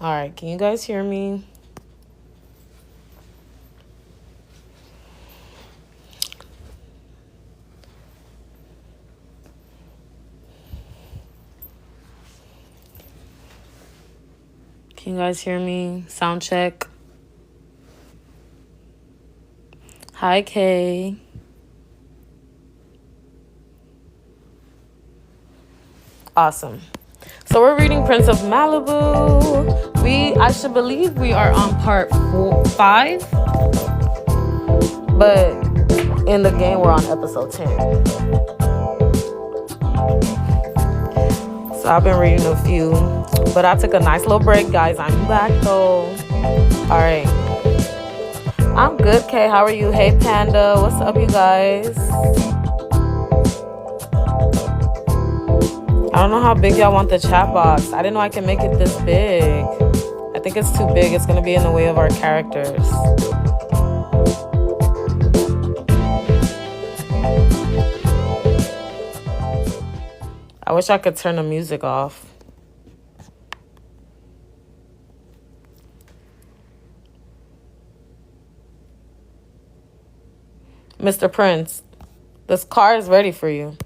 All right, can you guys hear me? Can you guys hear me? Sound check. Hi, Kay. Awesome. So we're reading Prince of Malibu. I should believe we are on part 5, but in the game we're on episode 10. So I've been reading a few, but I took a nice little break, guys. I'm back though. All right. I'm good, Kay. How are you? Hey, Panda. What's up, you guys? I don't know how big y'all want the chat box. I didn't know I can make it this big. I think it's too big. It's going to be in the way of our characters. I wish I could turn the music off. Mr. Prince, this car is ready for you.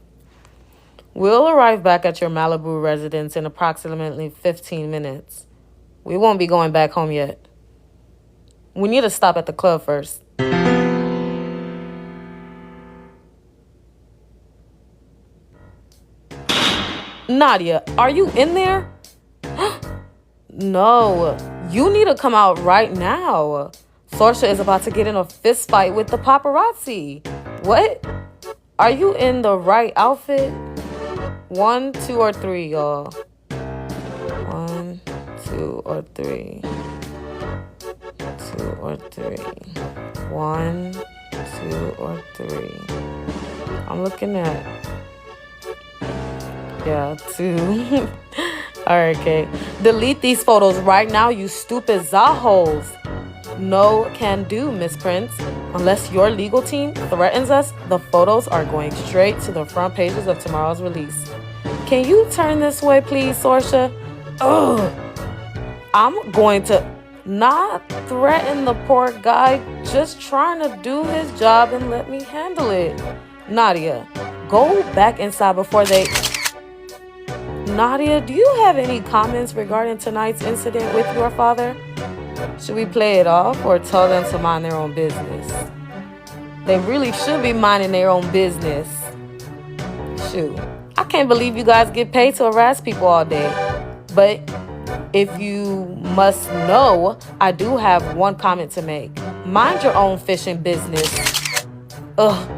We'll arrive back at your Malibu residence in approximately 15 minutes. We won't be going back home yet. We need to stop at the club first. Nadia, are you in there? No, you need to come out right now. Sorsha is about to get in a fist fight with the paparazzi. What? Are you in the right outfit? 1, 2, or 3, y'all. 1, 2, or 3. 2 or 3. 1, 2, or 3. I'm looking at... Yeah, 2. Alright, okay. Delete these photos right now, you stupid zahos. No can do, Miss Prince. Unless your legal team threatens us, the photos are going straight to the front pages of tomorrow's release. Can you turn this way, please, Sorsha? Ugh. I'm going to not threaten the poor guy, just trying to do his job and let me handle it. Nadia, go back inside before they... Nadia, do you have any comments regarding tonight's incident with your father? Should we play it off or tell them to mind their own business? They really should be minding their own business. Shoot, I can't believe you guys get paid to harass people all day. But if you must know, I do have one comment to make. Mind your own fishing business. Ugh.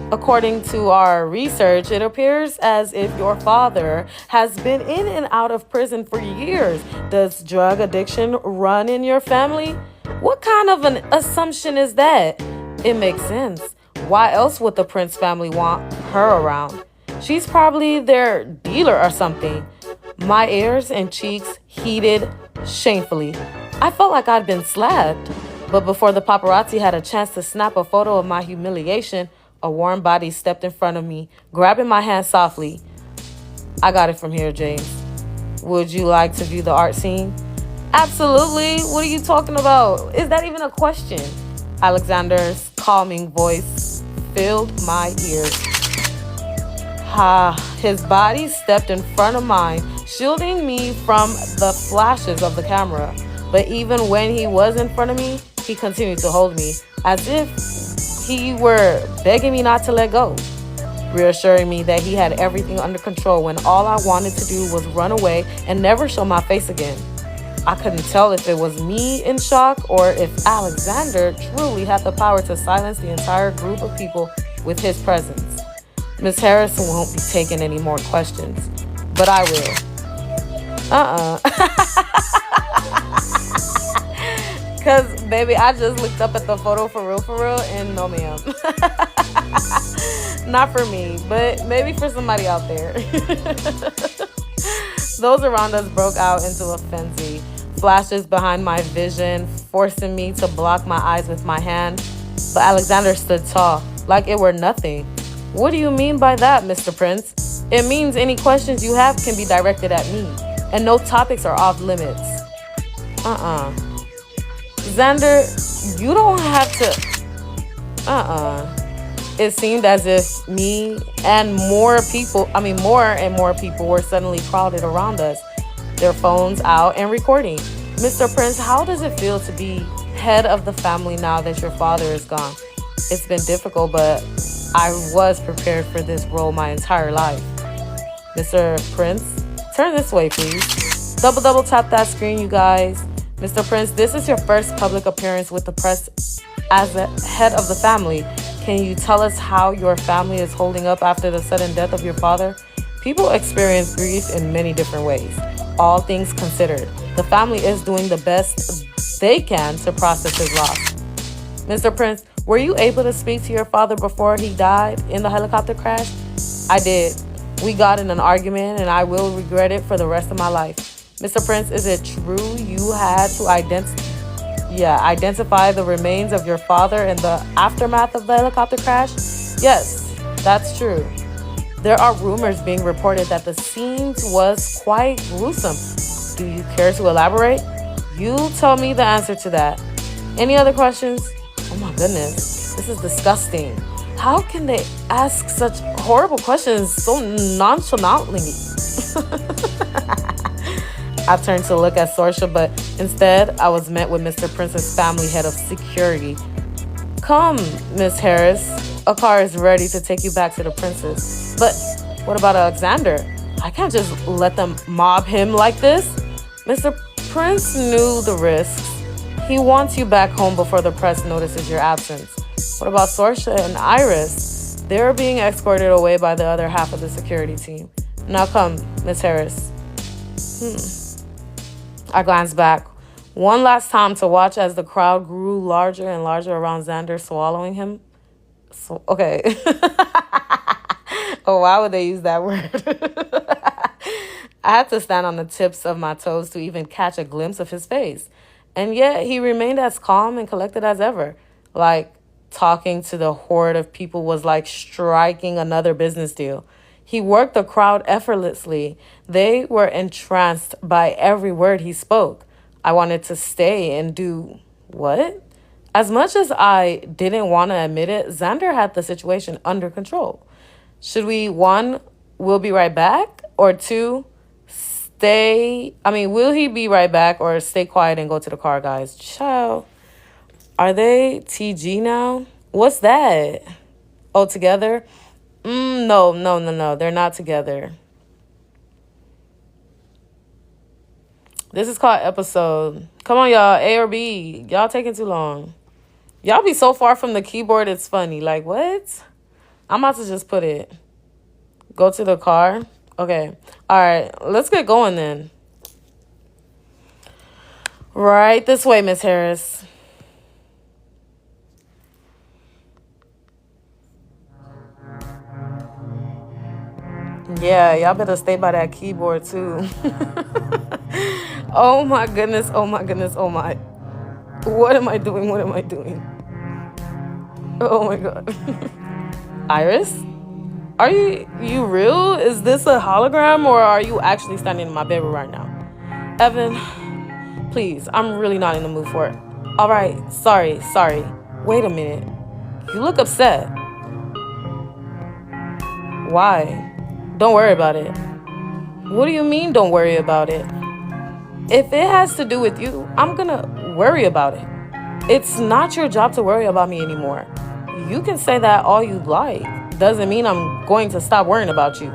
According to our research, it appears as if your father has been in and out of prison for years. Does drug addiction run in your family? What kind of an assumption is that? It makes sense. Why else would the Prince family want her around? She's probably their dealer or something. My ears and cheeks heated shamefully. I felt like I'd been slapped. But before the paparazzi had a chance to snap a photo of my humiliation, a warm body stepped in front of me, grabbing my hand softly. I got it from here, James. Would you like to view the art scene? Absolutely. What are you talking about? Is that even a question? Alexander's calming voice filled my ears. His body stepped in front of mine, shielding me from the flashes of the camera. But even when he was in front of me, he continued to hold me, as if he were begging me not to let go, reassuring me that he had everything under control when all I wanted to do was run away and never show my face again. I couldn't tell if it was me in shock or if Alexander truly had the power to silence the entire group of people with his presence. Miss Harrison won't be taking any more questions, but I will. Because, baby, I just looked up at the photo for real, and no, ma'am. Not for me, but maybe for somebody out there. Those around us broke out into a frenzy. Flashes behind my vision, forcing me to block my eyes with my hand. But Alexander stood tall, like it were nothing. What do you mean by that, Mr. Prince? It means any questions you have can be directed at me. And no topics are off limits. Uh-uh. Xander, you don't have to. Uh-uh. It seemed as if more and more people were suddenly crowded around us, their phones out and recording. Mr. Prince, how does it feel to be head of the family now that your father is gone? It's been difficult, but I was prepared for this role my entire life. Mr. Prince, turn this way, please. Double tap that screen, you guys. Mr. Prince, this is your first public appearance with the press as the head of the family. Can you tell us how your family is holding up after the sudden death of your father? People experience grief in many different ways. All things considered, the family is doing the best they can to process his loss. Mr. Prince, were you able to speak to your father before he died in the helicopter crash? I did. We got in an argument and I will regret it for the rest of my life. Mr. Prince, is it true you had to identify the remains of your father in the aftermath of the helicopter crash? Yes, that's true. There are rumors being reported that the scene was quite gruesome. Do you care to elaborate? You tell me the answer to that. Any other questions? Oh my goodness, this is disgusting. How can they ask such horrible questions so nonchalantly? I turned to look at Sorsha, but instead I was met with Mr. Prince's family head of security. Come, Miss Harris. A car is ready to take you back to the princess. But what about Alexander? I can't just let them mob him like this. Mr. Prince knew the risks. He wants you back home before the press notices your absence. What about Sorsha and Iris? They're being escorted away by the other half of the security team. Now come, Miss Harris. I glanced back one last time to watch as the crowd grew larger and larger around Xander, swallowing him. So, okay. Oh, why would they use that word? I had to stand on the tips of my toes to even catch a glimpse of his face. And yet he remained as calm and collected as ever. Like, talking to the horde of people was like striking another business deal. He worked the crowd effortlessly. They were entranced by every word he spoke. I wanted to stay and do what? As much as I didn't want to admit it, Xander had the situation under control. Should we, one, we'll be right back, or two, will he be right back, or stay quiet and go to the car, guys? Ciao. Are they TG now? What's that? Oh, together? No. They're not together. This is called episode. Come on, y'all. A or B. Y'all taking too long. Y'all be so far from the keyboard, it's funny. Like, what? I'm about to just put it. Go to the car. Okay. All right. Let's get going then. Right this way, Miss Harris. Yeah, y'all better stay by that keyboard too. Oh my goodness. Oh my. What am I doing? Oh my God. Iris? Are you real? Is this a hologram, or are you actually standing in my bedroom right now? Evan, please, I'm really not in the mood for it. All right, sorry. Wait a minute. You look upset. Why? Don't worry about it. What do you mean, don't worry about it? If it has to do with you, I'm gonna worry about it. It's not your job to worry about me anymore. You can say that all you like. Doesn't mean I'm going to stop worrying about you.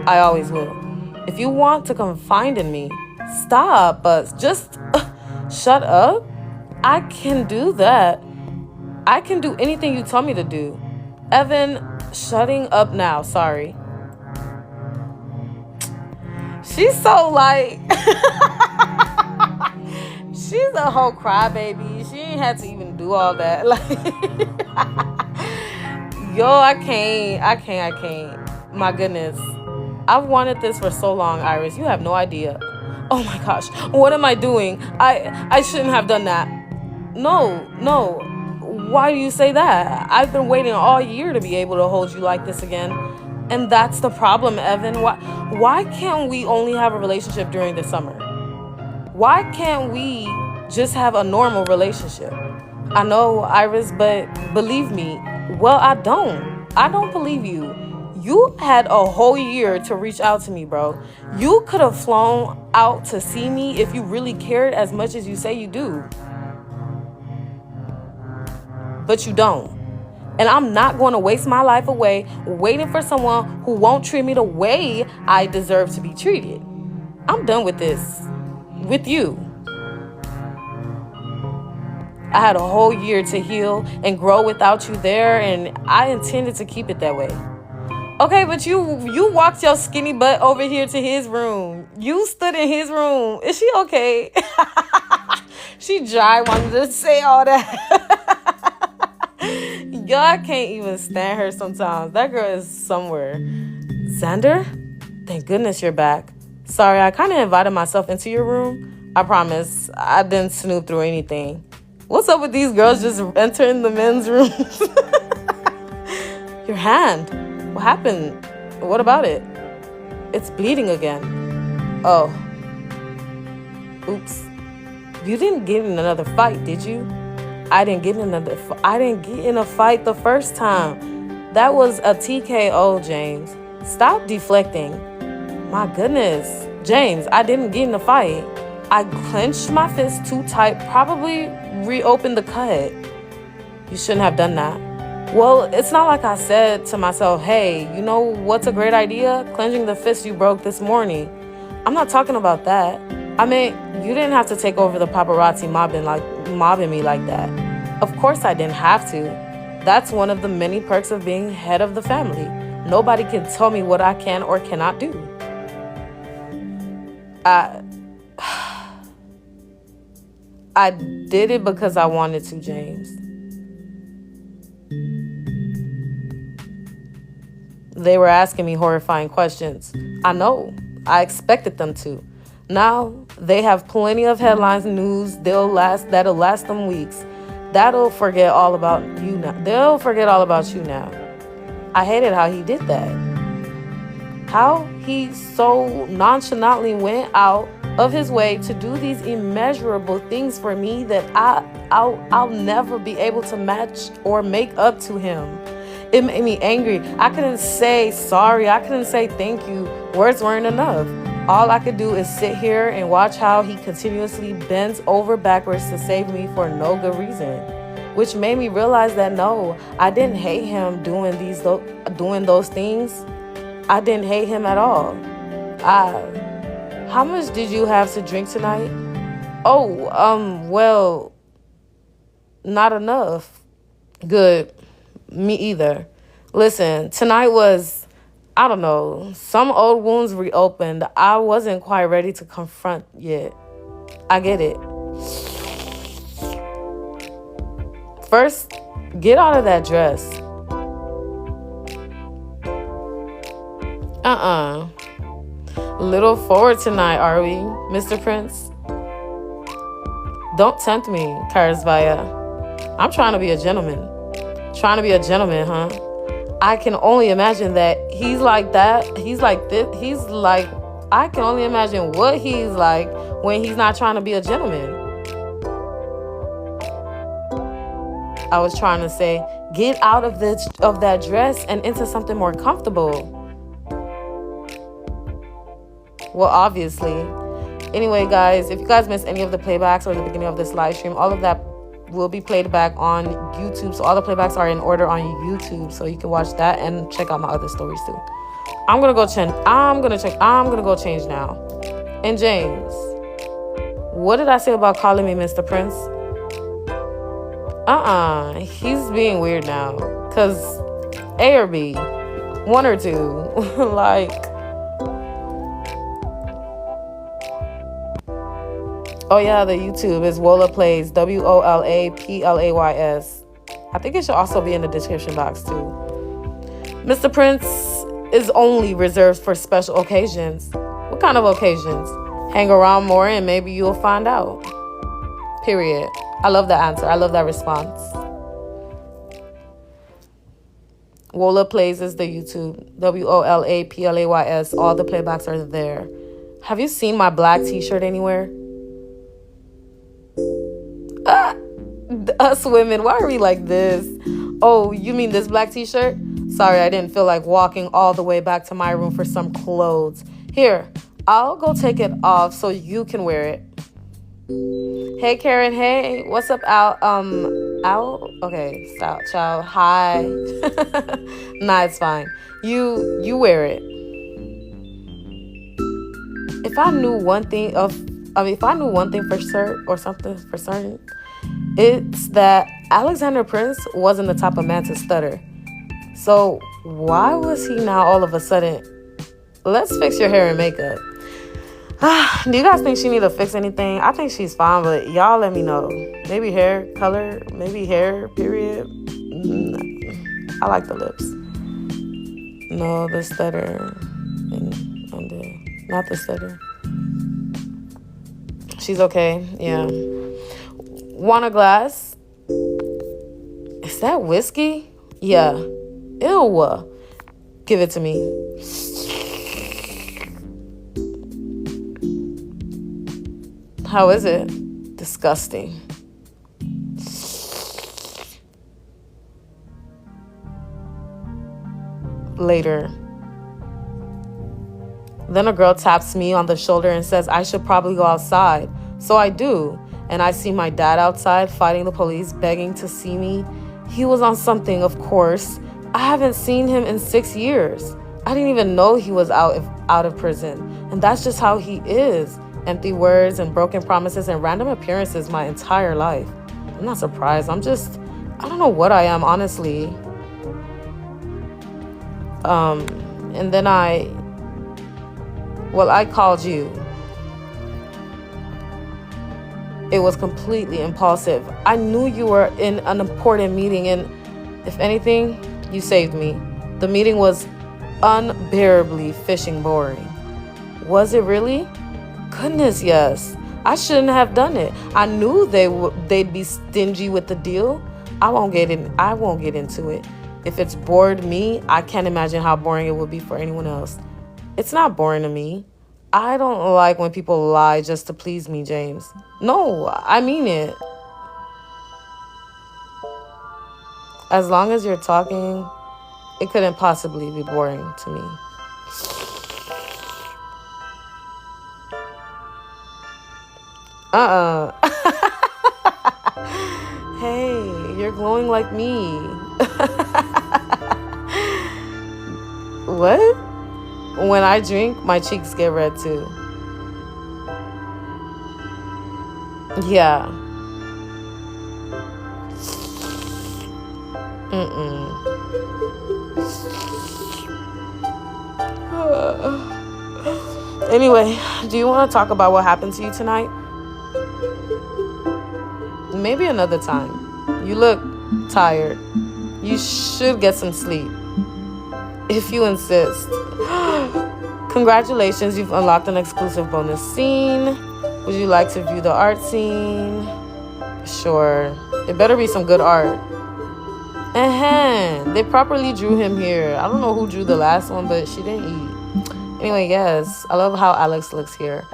I always will. If you want to confide in me, stop, but just shut up. I can do that. I can do anything you tell me to do. Evan, shutting up now. Sorry. She's so like... She's a whole crybaby. She ain't had to even do all that. Like, yo, I can't. My goodness. I've wanted this for so long, Iris. You have no idea. Oh my gosh. What am I doing? I shouldn't have done that. No. Why do you say that? I've been waiting all year to be able to hold you like this again. And that's the problem, Evan. Why can't we only have a relationship during the summer? Why can't we just have a normal relationship? I know, Iris, but believe me, well, I don't. I don't believe you. You had a whole year to reach out to me, bro. You could have flown out to see me if you really cared as much as you say you do. But you don't. And I'm not going to waste my life away waiting for someone who won't treat me the way I deserve to be treated. I'm done with this. With you. I had a whole year to heal and grow without you there, and I intended to keep it that way. Okay, but you walked your skinny butt over here to his room. You stood in his room. Is she okay? She dry wanted to say all that. Y'all can't even stand her sometimes. That girl is somewhere. Xander? Thank goodness you're back. Sorry, I kind of invited myself into your room. I promise. I didn't snoop through anything. What's up with these girls just entering the men's room? Your hand. What happened? What about it? It's bleeding again. Oh. Oops. You didn't get in another fight, did you? I didn't get in a fight the first time. That was a TKO, James. Stop deflecting. My goodness. James, I didn't get in a fight. I clenched my fist too tight, probably reopened the cut. You shouldn't have done that. Well, it's not like I said to myself, hey, you know what's a great idea? Clenching the fist you broke this morning. I'm not talking about that. I mean, you didn't have to take over the paparazzi mobbing me like that. Of course I didn't have to. That's one of the many perks of being head of the family. Nobody can tell me what I can or cannot do. I did it because I wanted to, James. They were asking me horrifying questions. I know. I expected them to. Now, they have plenty of headlines and news that'll last them weeks. That'll forget all about you now. They'll forget all about you now. I hated how he did that. How he so nonchalantly went out of his way to do these immeasurable things for me that I'll never be able to match or make up to him. It made me angry. I couldn't say sorry. I couldn't say thank you. Words weren't enough. All I could do is sit here and watch how he continuously bends over backwards to save me for no good reason. Which made me realize that no, I didn't hate him doing those things. I didn't hate him at all. How much did you have to drink tonight? Oh, well, not enough. Good. Me either. Listen, tonight was, I don't know, some old wounds reopened. I wasn't quite ready to confront yet. I get it. First, get out of that dress. Little forward tonight, are we, Mr. Prince? Don't tempt me, Karisvaya. I'm trying to be a gentleman. Trying to be a gentleman, huh? I can only imagine that he's like that. He's like this. He's like, I can only imagine what he's like when he's not trying to be a gentleman. I was trying to say, get out of that dress and into something more comfortable. Well, obviously. Anyway, guys, if you guys missed any of the playbacks or the beginning of this live stream, all of that will be played back on YouTube. So all the playbacks are in order on YouTube, so you can watch that and check out my other stories too. I'm gonna go change now. And James, what did I say about calling me Mr. Prince? He's being weird now. Cause A or B, one or two, like. Oh yeah, the YouTube is Wola Plays, WOLAPLAYS. I think it should also be in the description box too. Mr. Prince is only reserved for special occasions. What kind of occasions? Hang around more and maybe you'll find out. Period. I love that answer. I love that response. Wola Plays is the YouTube. WOLAPLAYS. All the playbacks are there. Have you seen my black t-shirt anywhere? Ah, us women, why are we like this? Oh, you mean this black t-shirt? Sorry, I didn't feel like walking all the way back to my room for some clothes. Here, I'll go take it off so you can wear it. Hey, Karen. Hey, what's up, Al? Al? Okay, stop, ciao. Hi. Nah, it's fine. You wear it. If I knew one thing for certain, it's that Alexander Prince wasn't the type of man to stutter. So why was he now all of a sudden, let's fix your hair and makeup? Do you guys think she need to fix anything? I think she's fine, but y'all let me know. Maybe hair color, maybe hair, period. I like the lips. No, the stutter. Not the stutter. She's okay, yeah. Want a glass? Is that whiskey? Yeah. Ew. Give it to me. How is it? Disgusting. Later. Then a girl taps me on the shoulder and says I should probably go outside. So I do. And I see my dad outside fighting the police, begging to see me. He was on something, of course. I haven't seen him in 6 years. I didn't even know he was out of prison. And that's just how he is. Empty words and broken promises and random appearances my entire life. I'm not surprised. I don't know what I am, honestly. And then I called you. It was completely impulsive. I knew you were in an important meeting, and if anything, you saved me. The meeting was unbearably fishing boring. Was it really? Goodness, yes. I shouldn't have done it. I knew they'd be stingy with the deal. I won't get into it. If it's bored me, I can't imagine how boring it would be for anyone else. It's not boring to me. I don't like when people lie just to please me, James. No, I mean it. As long as you're talking, it couldn't possibly be boring to me. Hey, you're glowing like me. What? When I drink, my cheeks get red too. Yeah. Anyway, do you want to talk about what happened to you tonight? Maybe another time. You look tired. You should get some sleep. If you insist. Congratulations, you've unlocked an exclusive bonus scene. Would you like to view the art scene? Sure. It better be some good art. They properly drew him here. I don't know who drew the last one, but she didn't eat. Anyway, yes. I love how Alex looks here.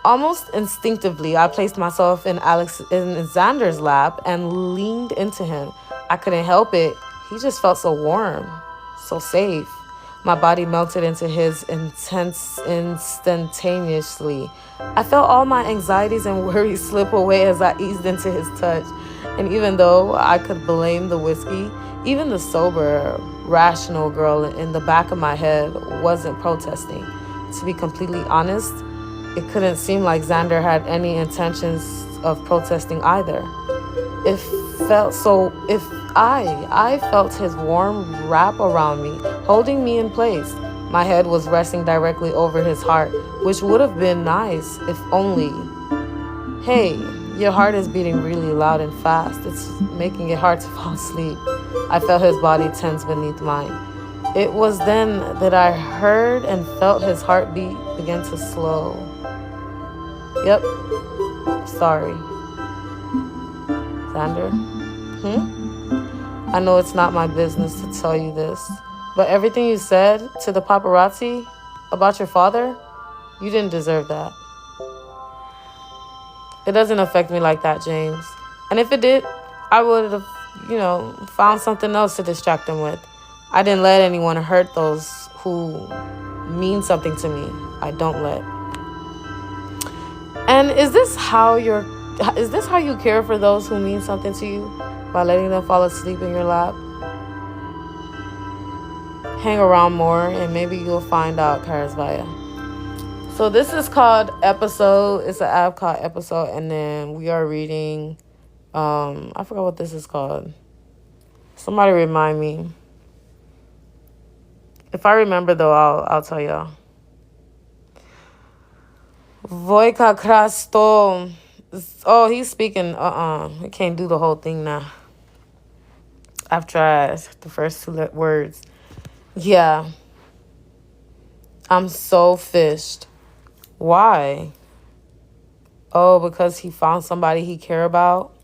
Almost instinctively, I placed myself in Xander's lap and leaned into him. I couldn't help it. He just felt so warm, so safe. My body melted into his instantaneously. I felt all my anxieties and worries slip away as I eased into his touch. And even though I could blame the whiskey, even the sober, rational girl in the back of my head wasn't protesting. To be completely honest, it couldn't seem like Xander had any intentions of protesting either. I felt his warm wrap around me, holding me in place. My head was resting directly over his heart, which would have been nice if only. Hey, your heart is beating really loud and fast. It's making it hard to fall asleep. I felt his body tense beneath mine. It was then that I heard and felt his heartbeat begin to slow. Yep. Sorry. Xander? I know it's not my business to tell you this, but everything you said to the paparazzi about your father, you didn't deserve that. It doesn't affect me like that, James. And if it did, I would have, found something else to distract them with. I didn't let anyone hurt those who mean something to me. I don't let. And is this how you care for those who mean something to you? By letting them fall asleep in your lap? Hang around more and maybe you'll find out, Karisvaya. So this is called Episode. It's an app called Episode, and then we are reading, I forgot what this is called. Somebody remind me. If I remember though, I'll tell y'all. Vojka Krasto. Oh, he's speaking. I can't do the whole thing now. I've tried the first two words. Yeah. I'm so fished. Why? Oh, because he found somebody he care about?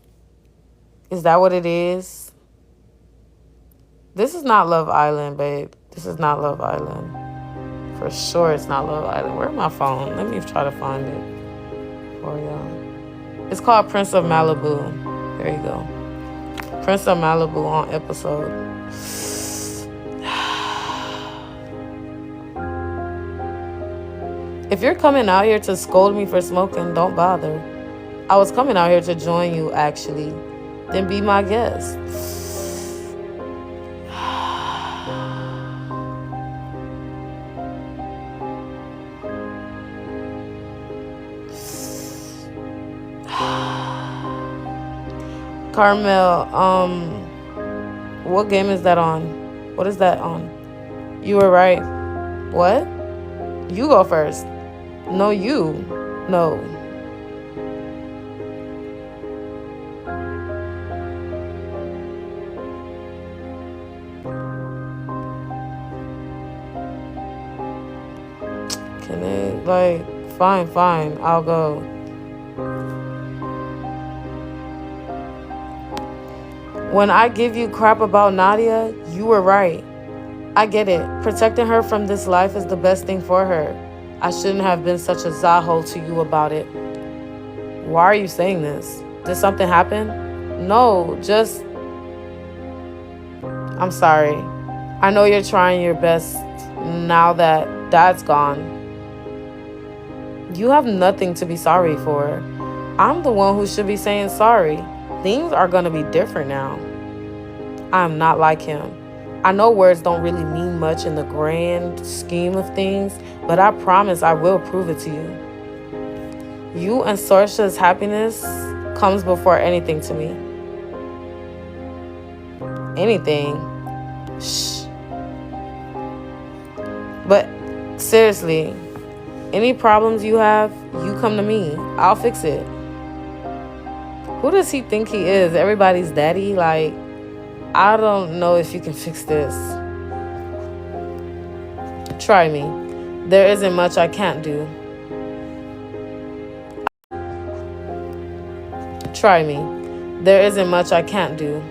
Is that what it is? This is not Love Island, babe. This is not Love Island. For sure it's not Love Island. Where's my phone? Let me try to find it for y'all. It's called Prince of Malibu. There you go. Prince of Malibu on Episode. If you're coming out here to scold me for smoking, don't bother. I was coming out here to join you, actually. Then be my guest. Carmel, what game is that on? What is that on? You were right. What? You go first. No, you. No. Can it, fine, I'll go. When I give you crap about Nadia, you were right. I get it. Protecting her from this life is the best thing for her. I shouldn't have been such a zaho to you about it. Why are you saying this? Did something happen? No, just... I'm sorry. I know you're trying your best now that Dad's gone. You have nothing to be sorry for. I'm the one who should be saying sorry. Things are going to be different now. I'm not like him. I know words don't really mean much in the grand scheme of things, but I promise I will prove it to you. You and Sorsha's happiness comes before anything to me. Anything. Shh. But seriously, any problems you have, you come to me. I'll fix it. Who does he think he is? Everybody's daddy? I don't know if you can fix this. Try me. There isn't much I can't do. Try me. There isn't much I can't do.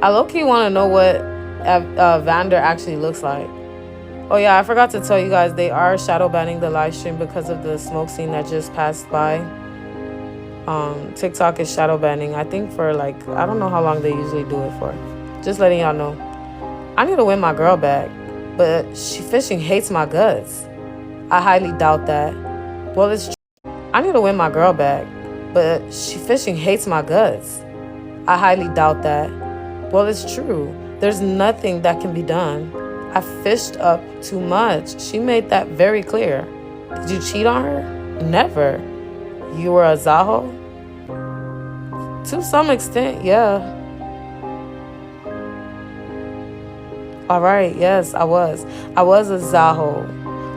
I low-key want to know what Vander actually looks like. Oh yeah, I forgot to tell you guys, they are shadow banning the live stream because of the smoke scene that just passed by. TikTok is shadow banning, I think for I don't know how long they usually do it for. Just letting y'all know. I need to win my girl back, but fishing hates my guts. I highly doubt that. Well, it's true. I need to win my girl back, but fishing hates my guts. I highly doubt that. Well, it's true. There's nothing that can be done. I fished up too much. She made that very clear. Did you cheat on her? Never. You were a Zaho? To some extent, yeah. All right, yes, I was. I was a Zaho.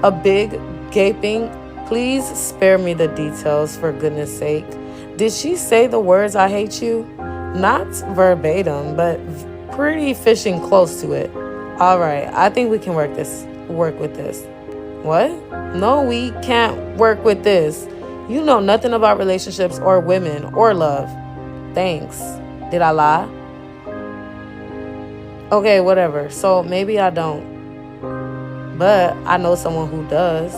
A big, gaping, please spare me the details for goodness sake. Did she say the words, I hate you? Not verbatim, but pretty fishing close to it. All right, I think we can work with this. What? No, we can't work with this. You know nothing about relationships or women or love. Thanks. Did I lie? Okay, whatever. So maybe I don't. But I know someone who does.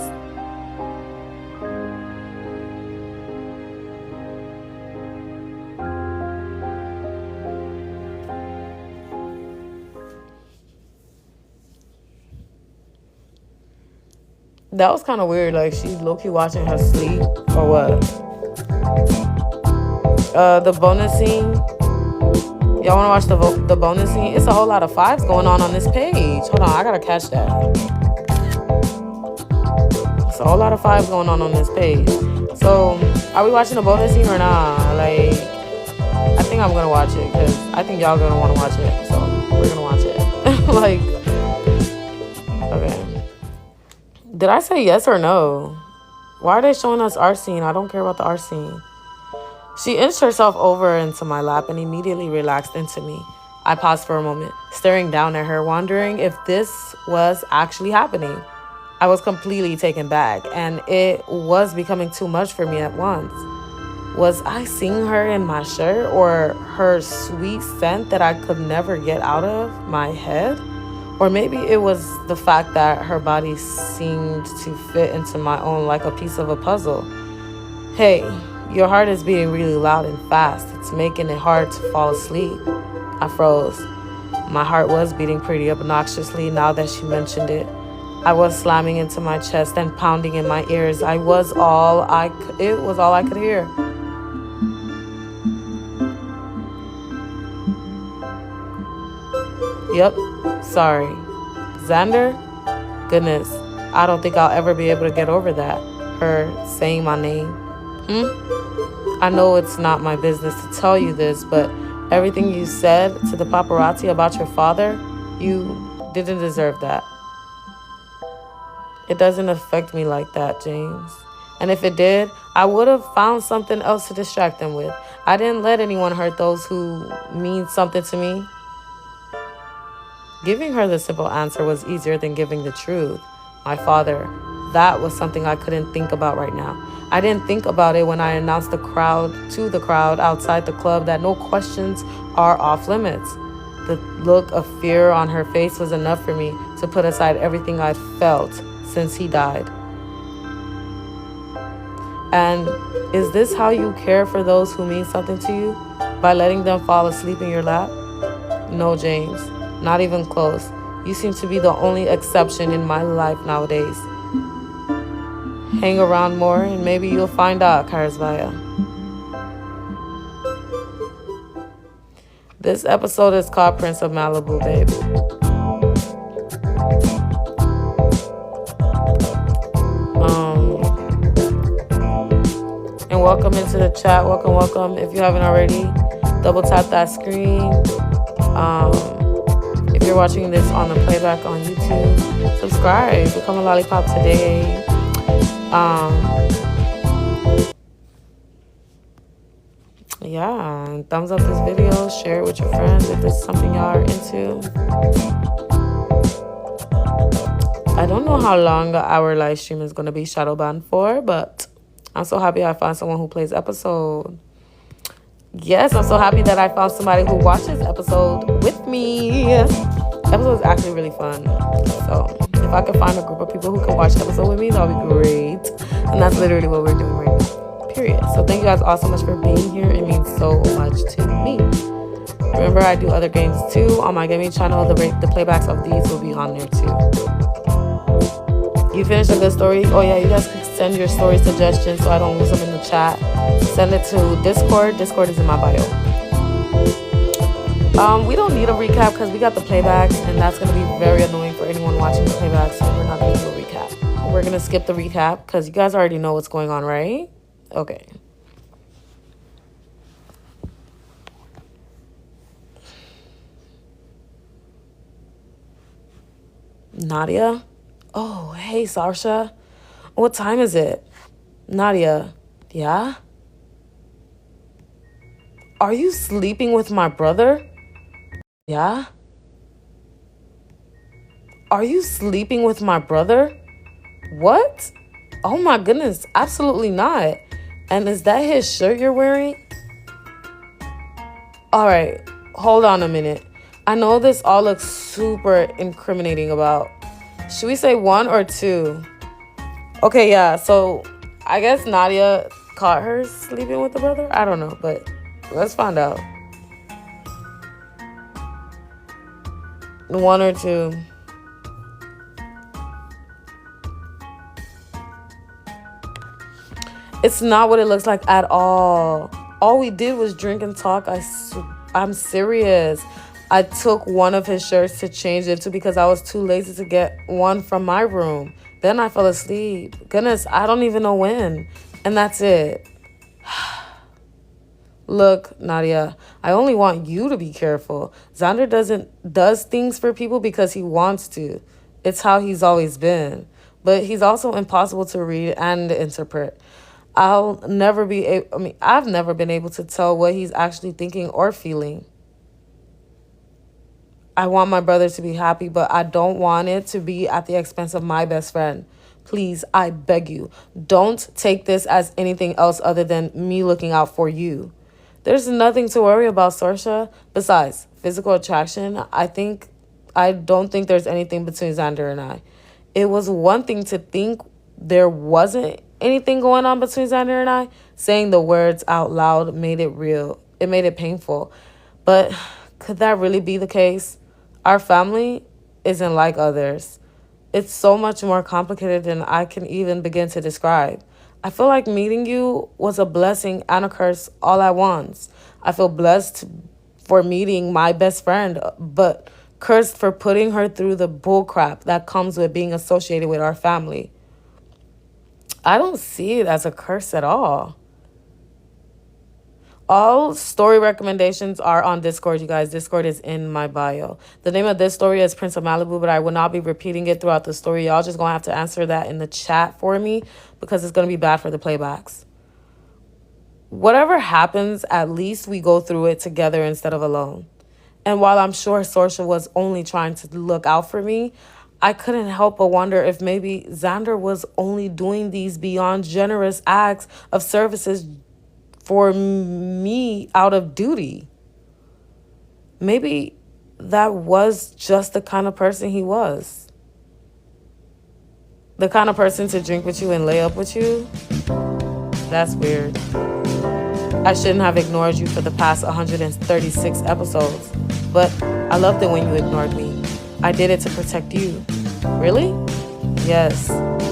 That was kind of weird. Like, she's low-key watching her sleep or what? The bonus scene. Y'all want to watch the bonus scene? It's a whole lot of fives going on this page. Hold on, I gotta catch that. It's a whole lot of fives going on this page. So, are we watching the bonus scene or not? Like, I think I'm gonna watch it because I think y'all gonna want to watch it. So, we're gonna watch it. Like, okay. Did I say yes or no? Why are they showing us our scene? I don't care about the art scene. She inched herself over into my lap and immediately relaxed into me. I paused for a moment, staring down at her, wondering if this was actually happening. I was completely taken back, and it was becoming too much for me at once. Was I seeing her in my shirt, or her sweet scent that I could never get out of my head? Or maybe it was the fact that her body seemed to fit into my own like a piece of a puzzle. Hey, your heart is beating really loud and fast. It's making it hard to fall asleep. I froze. My heart was beating pretty obnoxiously now that she mentioned it. I was slamming into my chest and pounding in my ears. It was all I could hear. Yep, sorry. Xander? Goodness, I don't think I'll ever be able to get over that. Her saying my name. I know it's not my business to tell you this, but everything you said to the paparazzi about your father, you didn't deserve that. It doesn't affect me like that, James. And if it did, I would have found something else to distract them with. I didn't let anyone hurt those who mean something to me. Giving her the simple answer was easier than giving the truth. My father, that was something I couldn't think about right now. I didn't think about it when I announced to the crowd outside the club that no questions are off limits. The look of fear on her face was enough for me to put aside everything I'd felt since he died. And is this how you care for those who mean something to you? By letting them fall asleep in your lap? No, James, not even close. You seem to be the only exception in my life nowadays. Hang around more and maybe you'll find out, Karsvaya. This episode is called Prince of Malibu, baby. And welcome into the chat. Welcome. If you haven't already, double tap that screen. If you're watching this on the playback on YouTube, subscribe. Become a lollipop today. Yeah, thumbs up this video, share it with your friends if this is something y'all are into. I don't know how long our live stream is going to be shadow banned for, but I'm so happy I found someone who plays episode. Yes, I'm so happy that I found somebody who watches episode with me. Episode is actually really fun. So if I could find a group of people who can watch episode with me, that would be great. And that's literally what we're doing right now. Period. So thank you guys all so much for being here. It means so much to me. Remember, I do other games too on my gaming channel. The playbacks of these will be on there too. You finished a good story? Oh yeah, you guys can send your story suggestions so I don't lose them in the chat. Send it to Discord. Discord is in my bio. We don't need a recap because we got the playbacks, and that's going to be very annoying for anyone watching the playbacks, so we're not going to do a recap. We're going to skip the recap because you guys already know what's going on, right? Okay. Nadia? Oh, hey, Sarsha. What time is it? Nadia. Yeah? Are you sleeping with my brother? Yeah? Are you sleeping with my brother? What? Oh my goodness, absolutely not. And is that his shirt you're wearing? All right, hold on a minute. I know this all looks super incriminating about. Should we say 1 or 2? Okay, yeah. So I guess Nadia caught her sleeping with the brother. I don't know, but let's find out. 1 or 2. It's not what it looks like at all. All we did was drink and talk. I'm serious. I took one of his shirts to change it to because I was too lazy to get one from my room. Then I fell asleep. Goodness, I don't even know when. And that's it. Look, Nadia, I only want you to be careful. Xander does things for people because he wants to. It's how he's always been. But he's also impossible to read and interpret. I've never been able to tell what he's actually thinking or feeling. I want my brother to be happy, but I don't want it to be at the expense of my best friend. Please, I beg you, don't take this as anything else other than me looking out for you. There's nothing to worry about, Sorsha. Besides, physical attraction, I don't think there's anything between Xander and I. It was one thing to think there wasn't anything going on between Xander and I. Saying the words out loud made it real. It made it painful. But could that really be the case? Our family isn't like others. It's so much more complicated than I can even begin to describe. I feel like meeting you was a blessing and a curse all at once. I feel blessed for meeting my best friend, but cursed for putting her through the bullcrap that comes with being associated with our family. I don't see it as a curse at all. All story recommendations are on Discord, you guys. Discord is in my bio. The name of this story is Prince of Malibu, but I will not be repeating it throughout the story. Y'all just going to have to answer that in the chat for me because it's going to be bad for the playbacks. Whatever happens, at least we go through it together instead of alone. And while I'm sure Sorsha was only trying to look out for me, I couldn't help but wonder if maybe Xander was only doing these beyond generous acts of services for me out of duty. Maybe that was just the kind of person he was. The kind of person to drink with you and lay up with you. That's weird. I shouldn't have ignored you for the past 136 episodes. But I loved it when you ignored me. I did it to protect you. Really? Yes.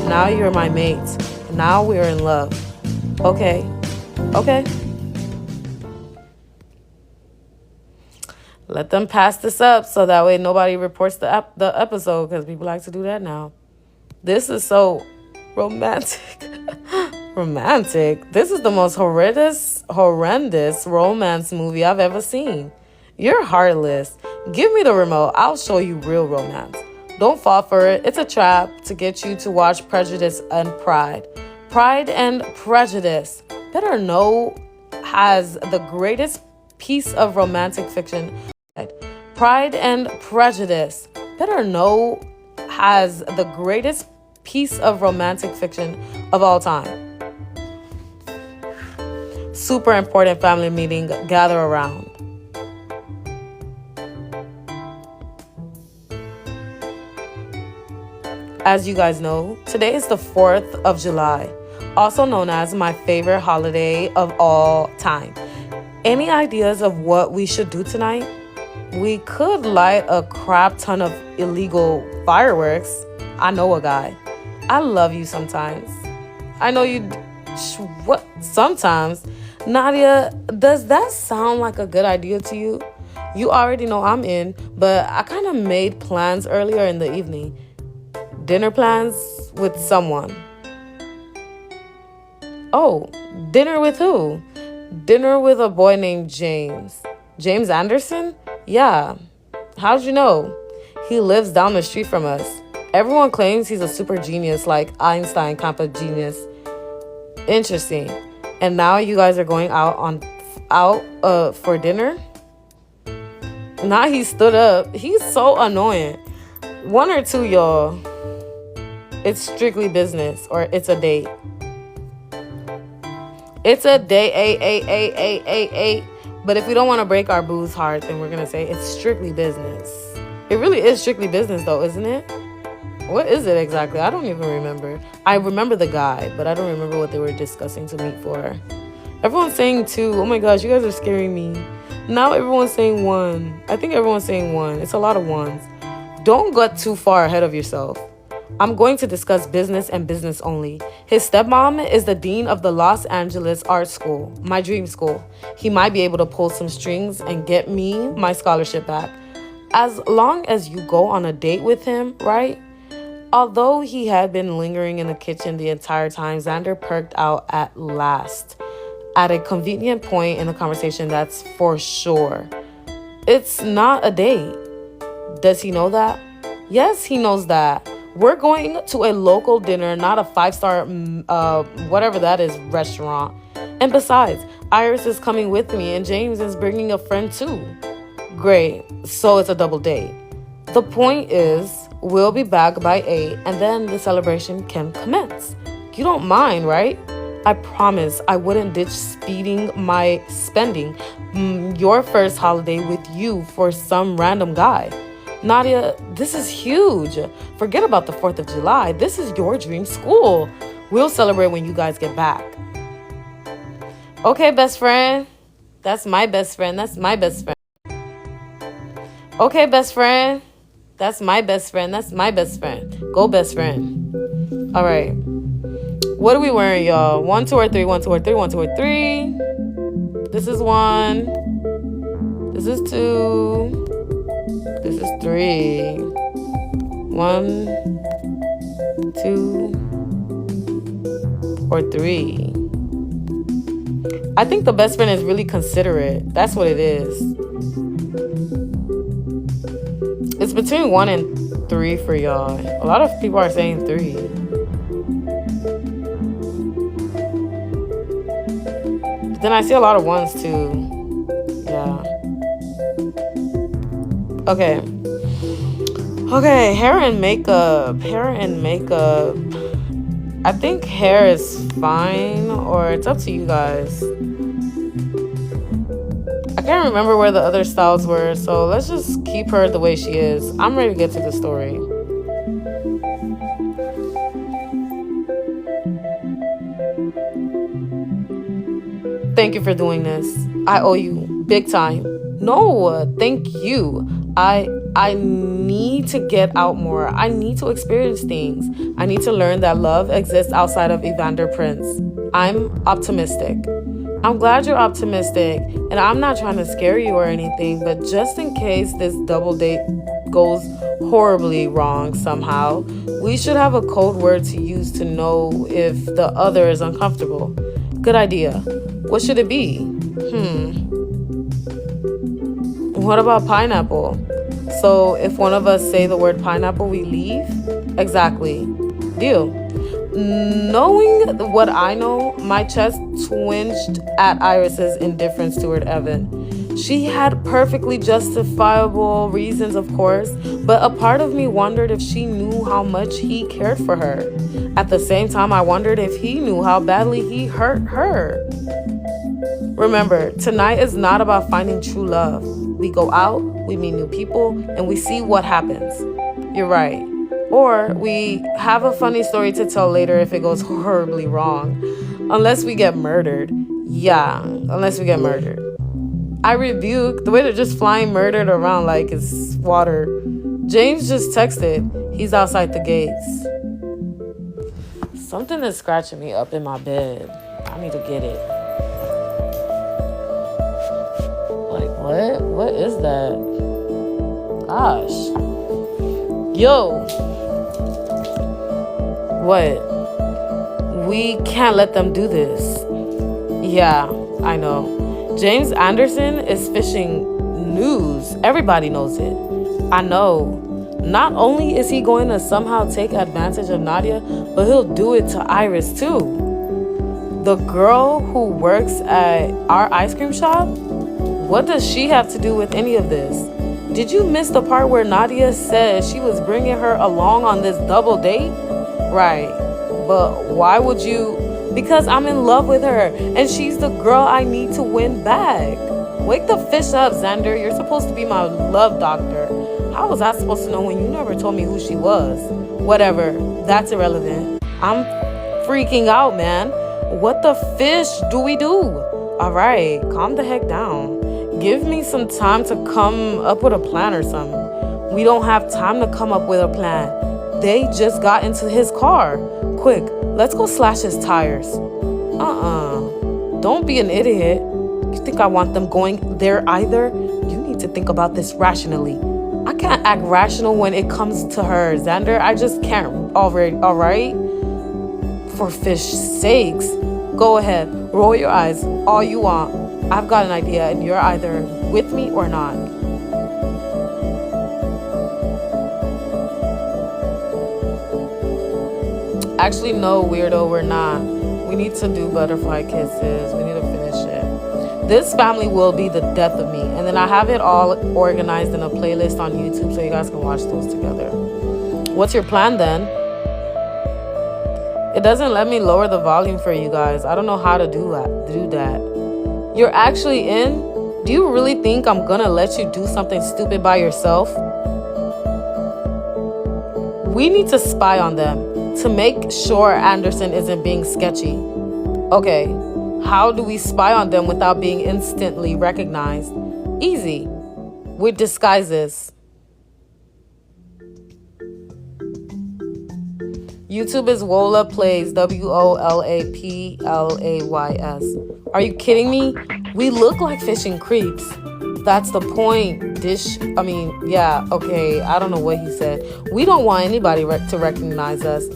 Now you're my mate. Now we're in love. Okay. Let them pass this up so that way nobody reports the episode because people like to do that now. This is so romantic. Romantic. This is the most horrendous romance movie I've ever seen. You're heartless. Give me the remote. I'll show you real romance. Don't fall for it. It's a trap to get you to watch Prejudice and Pride. Pride and Prejudice, better know, has the greatest piece of romantic fiction. Pride and Prejudice, better know, has the greatest piece of romantic fiction of all time. Super important family meeting. Gather around. As you guys know, today is the 4th of July, also known as my favorite holiday of all time. Any ideas of what we should do tonight? We could light a crap ton of illegal fireworks. I know a guy. I love you sometimes. I know you... What? Sometimes? Nadia, does that sound like a good idea to you? You already know I'm in, but I kind of made plans earlier in the evening. Dinner plans with someone. Oh, dinner with who? Dinner with a boy named James. James Anderson? Yeah. How'd you know? He lives down the street from us. Everyone claims he's a super genius, like Einstein kind of genius. Interesting. And now you guys are going out for dinner? Now he stood up. He's so annoying. 1 or 2, y'all. It's strictly business, or it's a date. It's a date. But if we don't want to break our boo's heart, then we're going to say it's strictly business. It really is strictly business, though, isn't it? What is it exactly? I don't even remember. I remember the guy, but I don't remember what they were discussing to meet for. Everyone's saying 2. Oh my gosh, you guys are scaring me. Now everyone's saying 1. I think everyone's saying 1. It's a lot of 1s. Don't get too far ahead of yourself. I'm going to discuss business and business only. His stepmom is the dean of the Los Angeles Art School, my dream school. He might be able to pull some strings and get me my scholarship back. As long as you go on a date with him, right? Although he had been lingering in the kitchen the entire time, Xander perked out at last. At a convenient point in the conversation, that's for sure. It's not a date. Does he know that? Yes, he knows that. We're going to a local dinner, not a 5-star, whatever that is, restaurant. And besides, Iris is coming with me and James is bringing a friend too. Great, so it's a double date. The point is, we'll be back by 8 and then the celebration can commence. You don't mind, right? I promise I wouldn't ditch spending your first holiday with you for some random guy. Nadia, this is huge. Forget about the 4th of July. This is your dream school. We'll celebrate when you guys get back. Okay, best friend. That's my best friend. That's my best friend. Okay, best friend. That's my best friend. That's my best friend. Go, best friend. All right. What are we wearing, y'all? 1, 2, or 3. 1, 2, or 3. 1, 2, or 3. This is 1. This is 2. This is 3. 1, 2, or 3. I think the best friend is really considerate. That's what it is. It's between 1 and 3 for y'all. A lot of people are saying 3. But then I see a lot of 1s too. Yeah. Okay. Okay, hair and makeup. I think hair is fine, or it's up to you guys. I can't remember where the other styles were, so let's just keep her the way she is. I'm ready to get to the story. Thank you for doing this. I owe you big time. No, thank you. I need to get out more. I need to experience things. I need to learn that love exists outside of Evander Prince. I'm optimistic. I'm glad you're optimistic, and I'm not trying to scare you or anything, but just in case this double date goes horribly wrong somehow, we should have a code word to use to know if the other is uncomfortable. Good idea. What should it be? What about pineapple? So if one of us say the word pineapple, we leave? Exactly. Deal. Knowing what I know, my chest twinged at Iris's indifference toward Evan. She had perfectly justifiable reasons, of course, but a part of me wondered if she knew how much he cared for her. At the same time, I wondered if he knew how badly he hurt her. Remember, tonight is not about finding true love. We go out, we meet new people, and we see what happens. You're right. Or we have a funny story to tell later if it goes horribly wrong. Unless we get murdered. Yeah, unless we get murdered. I rebuke the way they're just flying murdered around like it's water. James just texted. He's outside the gates. Something is scratching me up in my bed. I need to get it. Like, what? What is that? Gosh. Yo. What? We can't let them do this. Yeah, I know. James Anderson is fishing news. Everybody knows it. I know. Not only is he going to somehow take advantage of Nadia, but he'll do it to Iris too. The girl who works at our ice cream shop? What does she have to do with any of this? Did you miss the part where Nadia said she was bringing her along on this double date? Right. But why would you? Because I'm in love with her and she's the girl I need to win back. Wake the fish up, Xander. You're supposed to be my love doctor. How was I supposed to know when you never told me who she was? Whatever. That's irrelevant. I'm freaking out, man. What the fish do we do? All right, calm the heck down. Give me some time to come up with a plan or something. We don't have time to come up with a plan. They just got into his car. Quick, let's go slash his tires. Don't be an idiot. You think I want them going there either? You need to think about this rationally. I can't act rational when it comes to her, Xander. I just can't already, all right? For fish sakes. Go ahead, roll your eyes all you want. I've got an idea and you're either with me or not. Actually, no, weirdo, we're not. We need to do butterfly kisses. We need to finish it. This family will be the death of me. And then I have it all organized in a playlist on YouTube so you guys can watch those together. What's your plan then? It doesn't let me lower the volume for you guys. I don't know how to do that. You're actually in? Do you really think I'm gonna let you do something stupid by yourself? We need to spy on them to make sure Anderson isn't being sketchy. Okay, how do we spy on them without being instantly recognized? Easy. With disguises. YouTube is Wola Plays, WOLAPLAYS. Are you kidding me? We look like fishing creeps. That's the point. Yeah, okay. I don't know what he said. We don't want anybody to recognize us.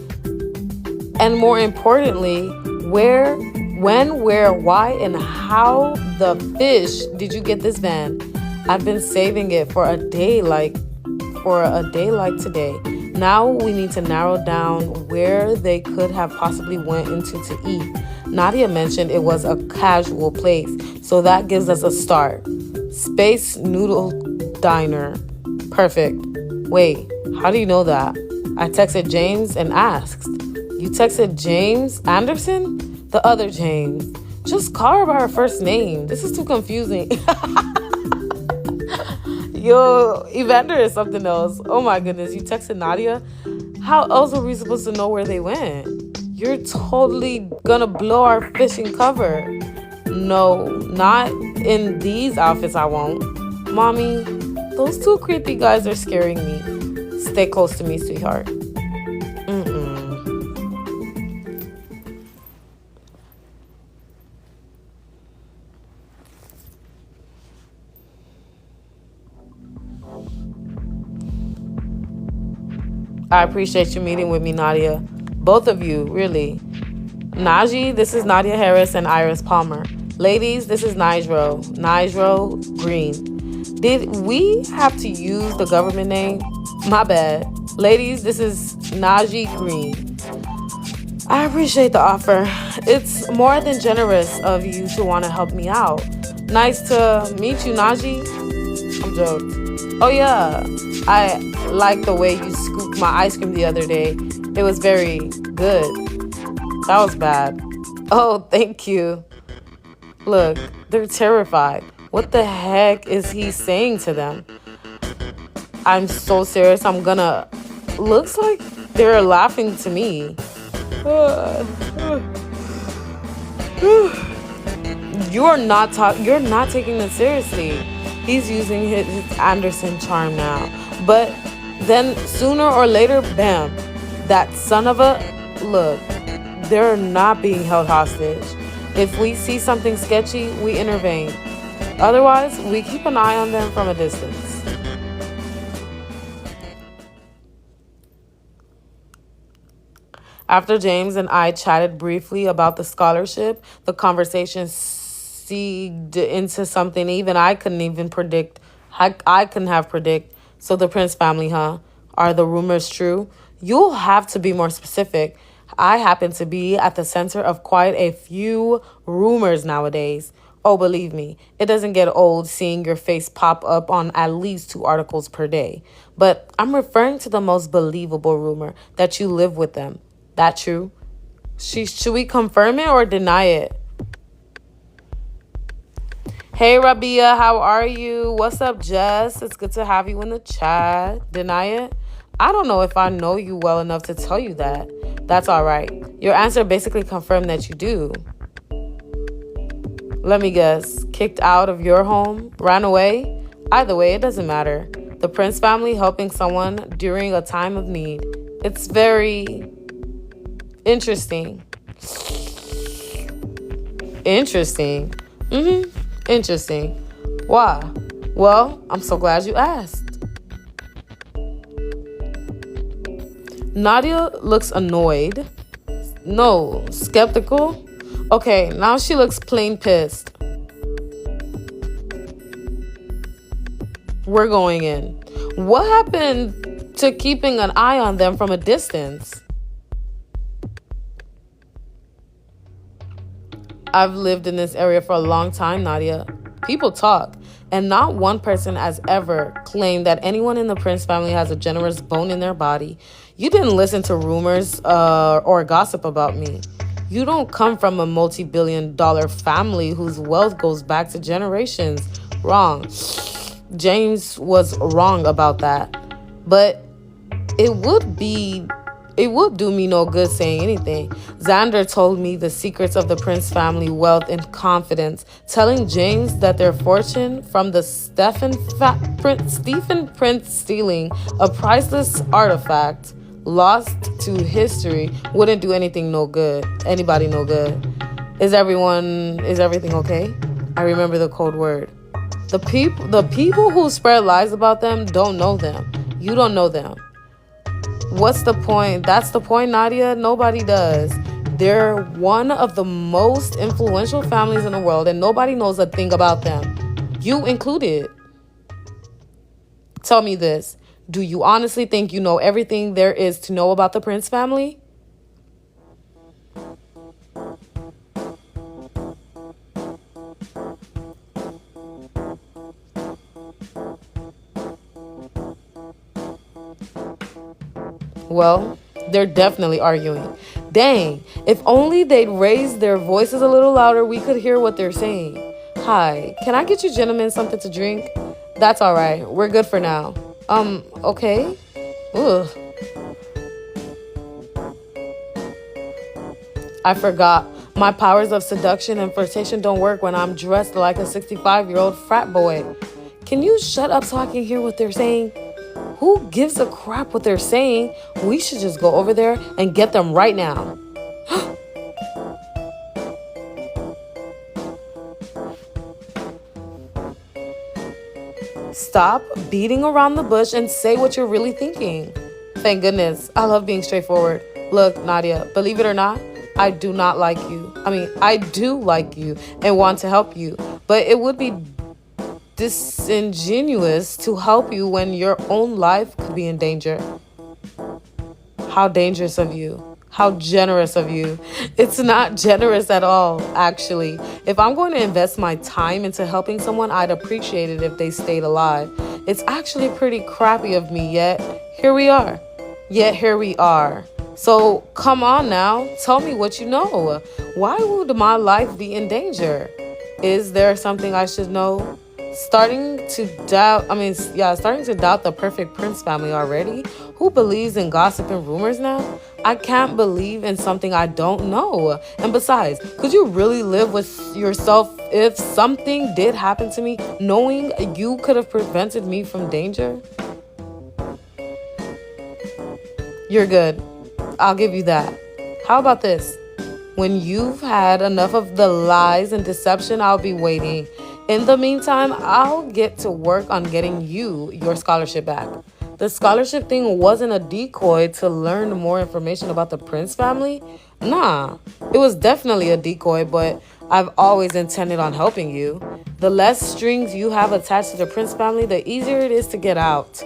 And more importantly, where, when, where, why, and how the fish did you get this van? I've been saving it for a day like today. Now we need to narrow down where they could have possibly went into to eat. Nadia mentioned it was a casual place, so that gives us a start. Space Noodle Diner. Perfect. Wait, how do you know that? I texted James and asked. You texted James Anderson? The other James. Just call her by her first name. This is too confusing. Yo, Evander is something else. Oh my goodness, you texted Nadia? How else are we supposed to know where they went? You're totally gonna blow our fishing cover. No, not in these outfits I won't. Mommy, those two creepy guys are scaring me. Stay close to me, sweetheart. I appreciate you meeting with me, Nadia. Both of you, really. Najee, this is Nadia Harris and Iris Palmer. Ladies, this is Nigro Green. Did we have to use the government name? My bad. Ladies, this is Najee Green. I appreciate the offer. It's more than generous of you to want to help me out. Nice to meet you, Najee. I'm joked. Oh yeah, I like the way you scooped my ice cream the other day. It was very good. That was bad. Oh, thank you. Look, they're terrified. What the heck is he saying to them? I'm so serious. Looks like they're laughing to me. You're not taking this seriously. He's using his Anderson charm now. But then sooner or later, bam, that son of a... Look, they're not being held hostage. If we see something sketchy, we intervene. Otherwise, we keep an eye on them from a distance. After James and I chatted briefly about the scholarship, the conversation segued into something even I couldn't have predict. So the Prince family, huh? Are the rumors true? You'll have to be more specific. I happen to be at the center of quite a few rumors nowadays. Oh, believe me, it doesn't get old seeing your face pop up on at least 2 articles per day. But I'm referring to the most believable rumor that you live with them. That true? Should we confirm it or deny it? Hey Rabia, how are you? What's up, Jess? It's good to have you in the chat. Deny it? I don't know if I know you well enough to tell you that. That's all right. Your answer basically confirmed that you do. Let me guess. Kicked out of your home? Ran away? Either way, it doesn't matter. The Prince family helping someone during a time of need. It's very interesting. Interesting. Interesting. Why? Well, I'm so glad you asked. Nadia looks annoyed. No, skeptical. Okay, now she looks plain pissed. We're going in. What happened to keeping an eye on them from a distance? I've lived in this area for a long time, Nadia. People talk, and not one person has ever claimed that anyone in the Prince family has a generous bone in their body. You didn't listen to rumors or gossip about me. You don't come from a multi-billion-dollar family whose wealth goes back to generations. Wrong. James was wrong about that. But it would do me no good saying anything. Xander told me the secrets of the Prince family wealth in confidence, telling James that their fortune from the Stephen Prince stealing a priceless artifact lost to history wouldn't do anybody no good. Is everything okay? I remember the code word. The people who spread lies about them don't know them. You don't know them. What's the point? That's the point, Nadia. Nobody does. They're one of the most influential families in the world, and nobody knows a thing about them. You included. Tell me this. Do you honestly think you know everything there is to know about the Prince family? Well, they're definitely arguing. Dang, if only they'd raise their voices a little louder, we could hear what they're saying. Hi, can I get you gentlemen something to drink? That's all right. We're good for now. Okay? Ugh. I forgot. My powers of seduction and flirtation don't work when I'm dressed like a 65-year-old frat boy. Can you shut up so I can hear what they're saying? Who gives a crap what they're saying? We should just go over there and get them right now. Stop beating around the bush and say what you're really thinking. Thank goodness. I love being straightforward. Look, Nadia, believe it or not, I do not like you. I do like you and want to help you, but it would be disingenuous to help you when your own life could be in danger. How dangerous of you. How generous of you. It's not generous at all, actually. If I'm going to invest my time into helping someone, I'd appreciate it if they stayed alive. It's actually pretty crappy of me, yet here we are. So come on now, tell me what you know. Why would my life be in danger? Is there something I should know? Starting to doubt the perfect Prince family already? Who believes in gossip and rumors now? I can't believe in something I don't know. And besides, could you really live with yourself if something did happen to me, knowing you could have prevented me from danger? You're good. I'll give you that. How about this? When you've had enough of the lies and deception, I'll be waiting. In the meantime, I'll get to work on getting you your scholarship back. The scholarship thing wasn't a decoy to learn more information about the Prince family. Nah, it was definitely a decoy, but I've always intended on helping you. The less strings you have attached to the Prince family, the easier it is to get out.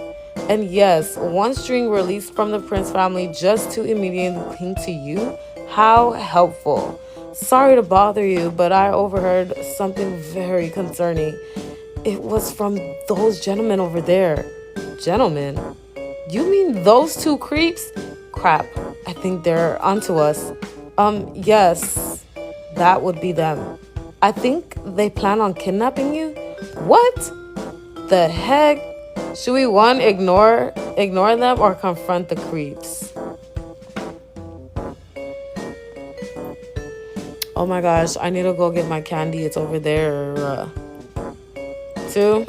And yes, one string released from the Prince family just to immediately cling to you. How helpful. Sorry to bother you, but I overheard something very concerning. It was from those gentlemen over there. Gentlemen? You mean those two creeps? Crap, I think they're onto us. Yes, that would be them. I think they plan on kidnapping you. What the heck? Should we one ignore them or confront the creeps? Oh my gosh, I need to go get my candy. It's over there. Two.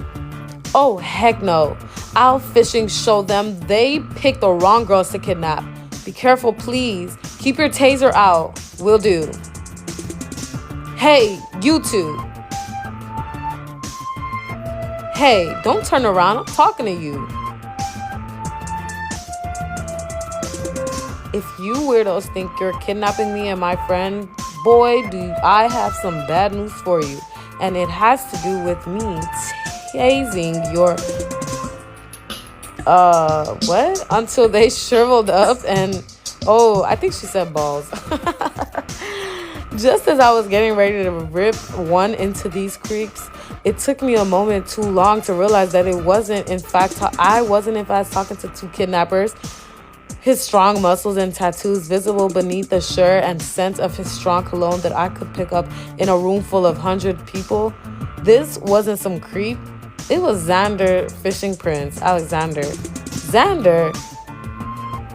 Oh heck no. I'll fishing show them they picked the wrong girls to kidnap. Be careful, please. Keep your taser out. Will do. Hey, you two. Hey, don't turn around. I'm talking to you. If you weirdos think you're kidnapping me and my friend, boy, do I have some bad news for you. And it has to do with me tasing your what? Until they shriveled up and oh, I think she said balls. Just as I was getting ready to rip one into these creeps, it took me a moment too long to realize that I wasn't in fact talking to two kidnappers. His strong muscles and tattoos visible beneath the shirt and scent of his strong cologne that I could pick up in a room full of 100 people. This wasn't some creep. It was Xander, fishing prince, Alexander. Xander,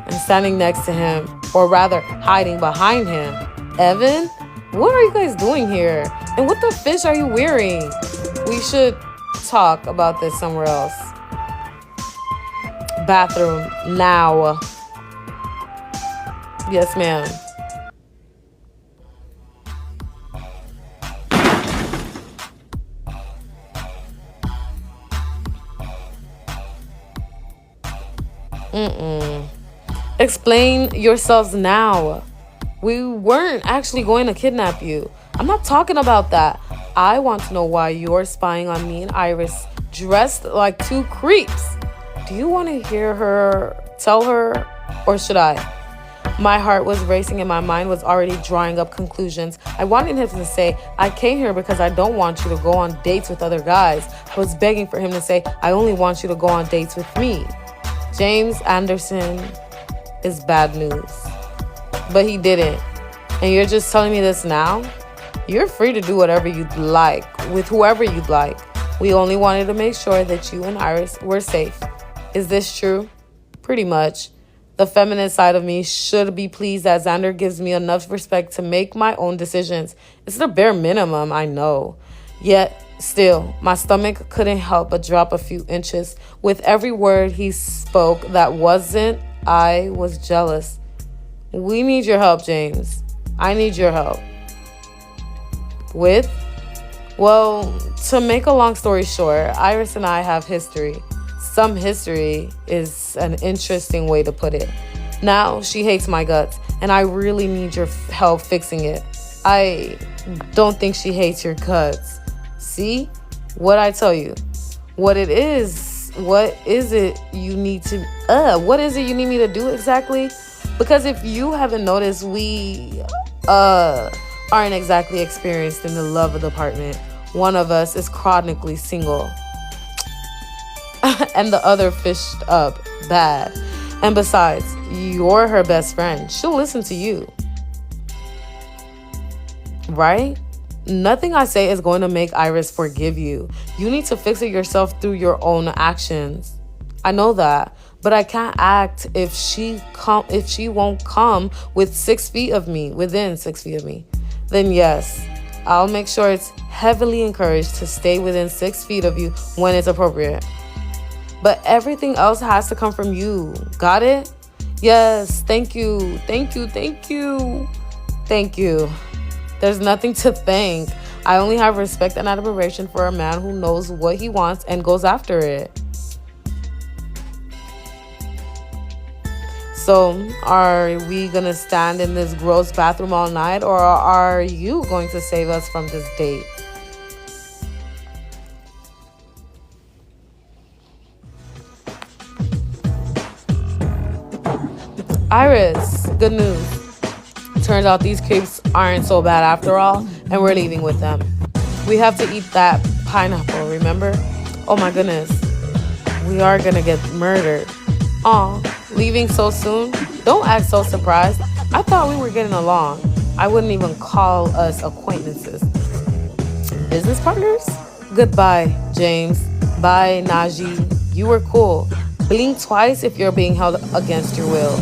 and standing next to him, or rather hiding behind him. Evan, what are you guys doing here? And what the fish are you wearing? We should talk about this somewhere else. Bathroom, now. Yes, ma'am. Explain yourselves now. We weren't actually going to kidnap you. I'm not talking about that. I want to know why you're spying on me and Iris dressed like two creeps. Do you want to hear her tell her, or should I? My heart was racing and my mind was already drawing up conclusions. I wanted him to say, I came here because I don't want you to go on dates with other guys. I was begging for him to say, I only want you to go on dates with me. James Anderson is bad news. But he didn't. And you're just telling me this now? You're free to do whatever you'd like with whoever you'd like. We only wanted to make sure that you and Iris were safe. Is this true? Pretty much. The feminine side of me should be pleased that Xander gives me enough respect to make my own decisions. It's the bare minimum, I know. Yet, still, my stomach couldn't help but drop a few inches. With every word he spoke that wasn't, I was jealous. We need your help, James. I need your help. With? Well, to make a long story short, Iris and I have history. Some history is an interesting way to put it. Now she hates my guts, and I really need your help fixing it. I don't think she hates your guts. See? What I tell you? What is it you need me to do exactly? Because if you haven't noticed, we aren't exactly experienced in the love of the department. One of us is chronically single. And the other fished up bad. And besides, you're her best friend. She'll listen to you. Right? Nothing I say is going to make Iris forgive you. You need to fix it yourself through your own actions. I know that. But I can't act if she won't come within 6 feet of me. Then yes, I'll make sure it's heavily encouraged to stay within 6 feet of you when it's appropriate. But everything else has to come from you. Got it? Yes, thank you. Thank you. There's nothing to thank. I only have respect and admiration for a man who knows what he wants and goes after it. So, are we going to stand in this gross bathroom all night, or are you going to save us from this date? Iris, good news. Turns out these creeps aren't so bad after all, and we're leaving with them. We have to eat that pineapple, remember? Oh my goodness. We are gonna get murdered. Aw, leaving so soon? Don't act so surprised. I thought we were getting along. I wouldn't even call us acquaintances. business partners? Goodbye, James. Bye, Najee. You were cool. Blink twice if you're being held against your will.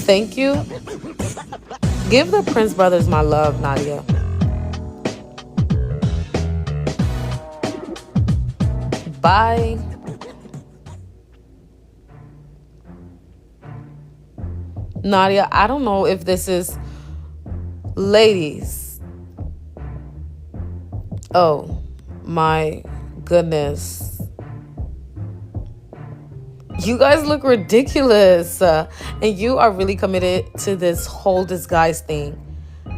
Thank you. Give the Prince brothers my love, Nadia. Bye. Nadia, I don't know if this is ladies. Oh my goodness. You guys look ridiculous. And you are really committed to this whole disguise thing.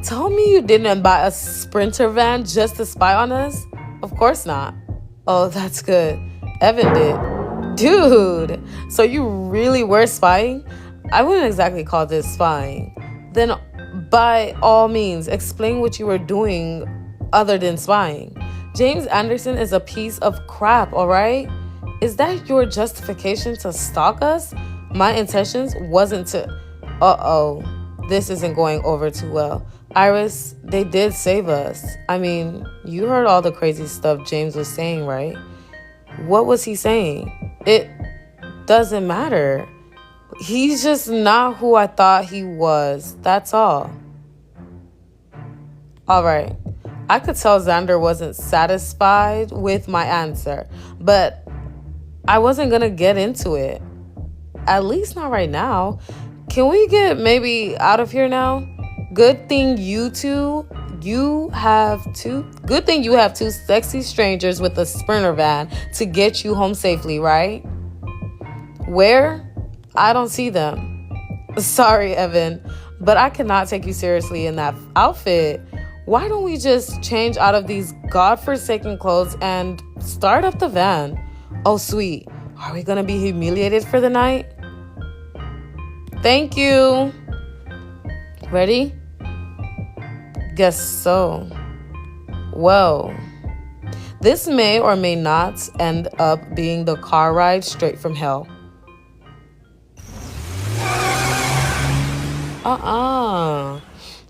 Tell me you didn't buy a Sprinter van just to spy on us? Of course not. Oh, that's good. Evan did. Dude, so you really were spying? I wouldn't exactly call this spying. Then, by all means, explain what you were doing other than spying. James Anderson is a piece of crap, all right? Is that your justification to stalk us? My intentions wasn't to... Uh-oh, this isn't going over too well. Iris, they did save us. I mean, you heard all the crazy stuff James was saying, right? What was he saying? It doesn't matter. He's just not who I thought he was. That's all. All right. I could tell Xander wasn't satisfied with my answer, but I wasn't going to get into it. At least not right now. Can we get maybe out of here now? Good thing you have two sexy strangers with a Sprinter van to get you home safely, right? Where? I don't see them. Sorry, Evan, but I cannot take you seriously in that outfit. Why don't we just change out of these godforsaken clothes and start up the van? Oh, sweet. Are we gonna be humiliated for the night? Thank you. Ready? Guess so. Well, this may or may not end up being the car ride straight from hell.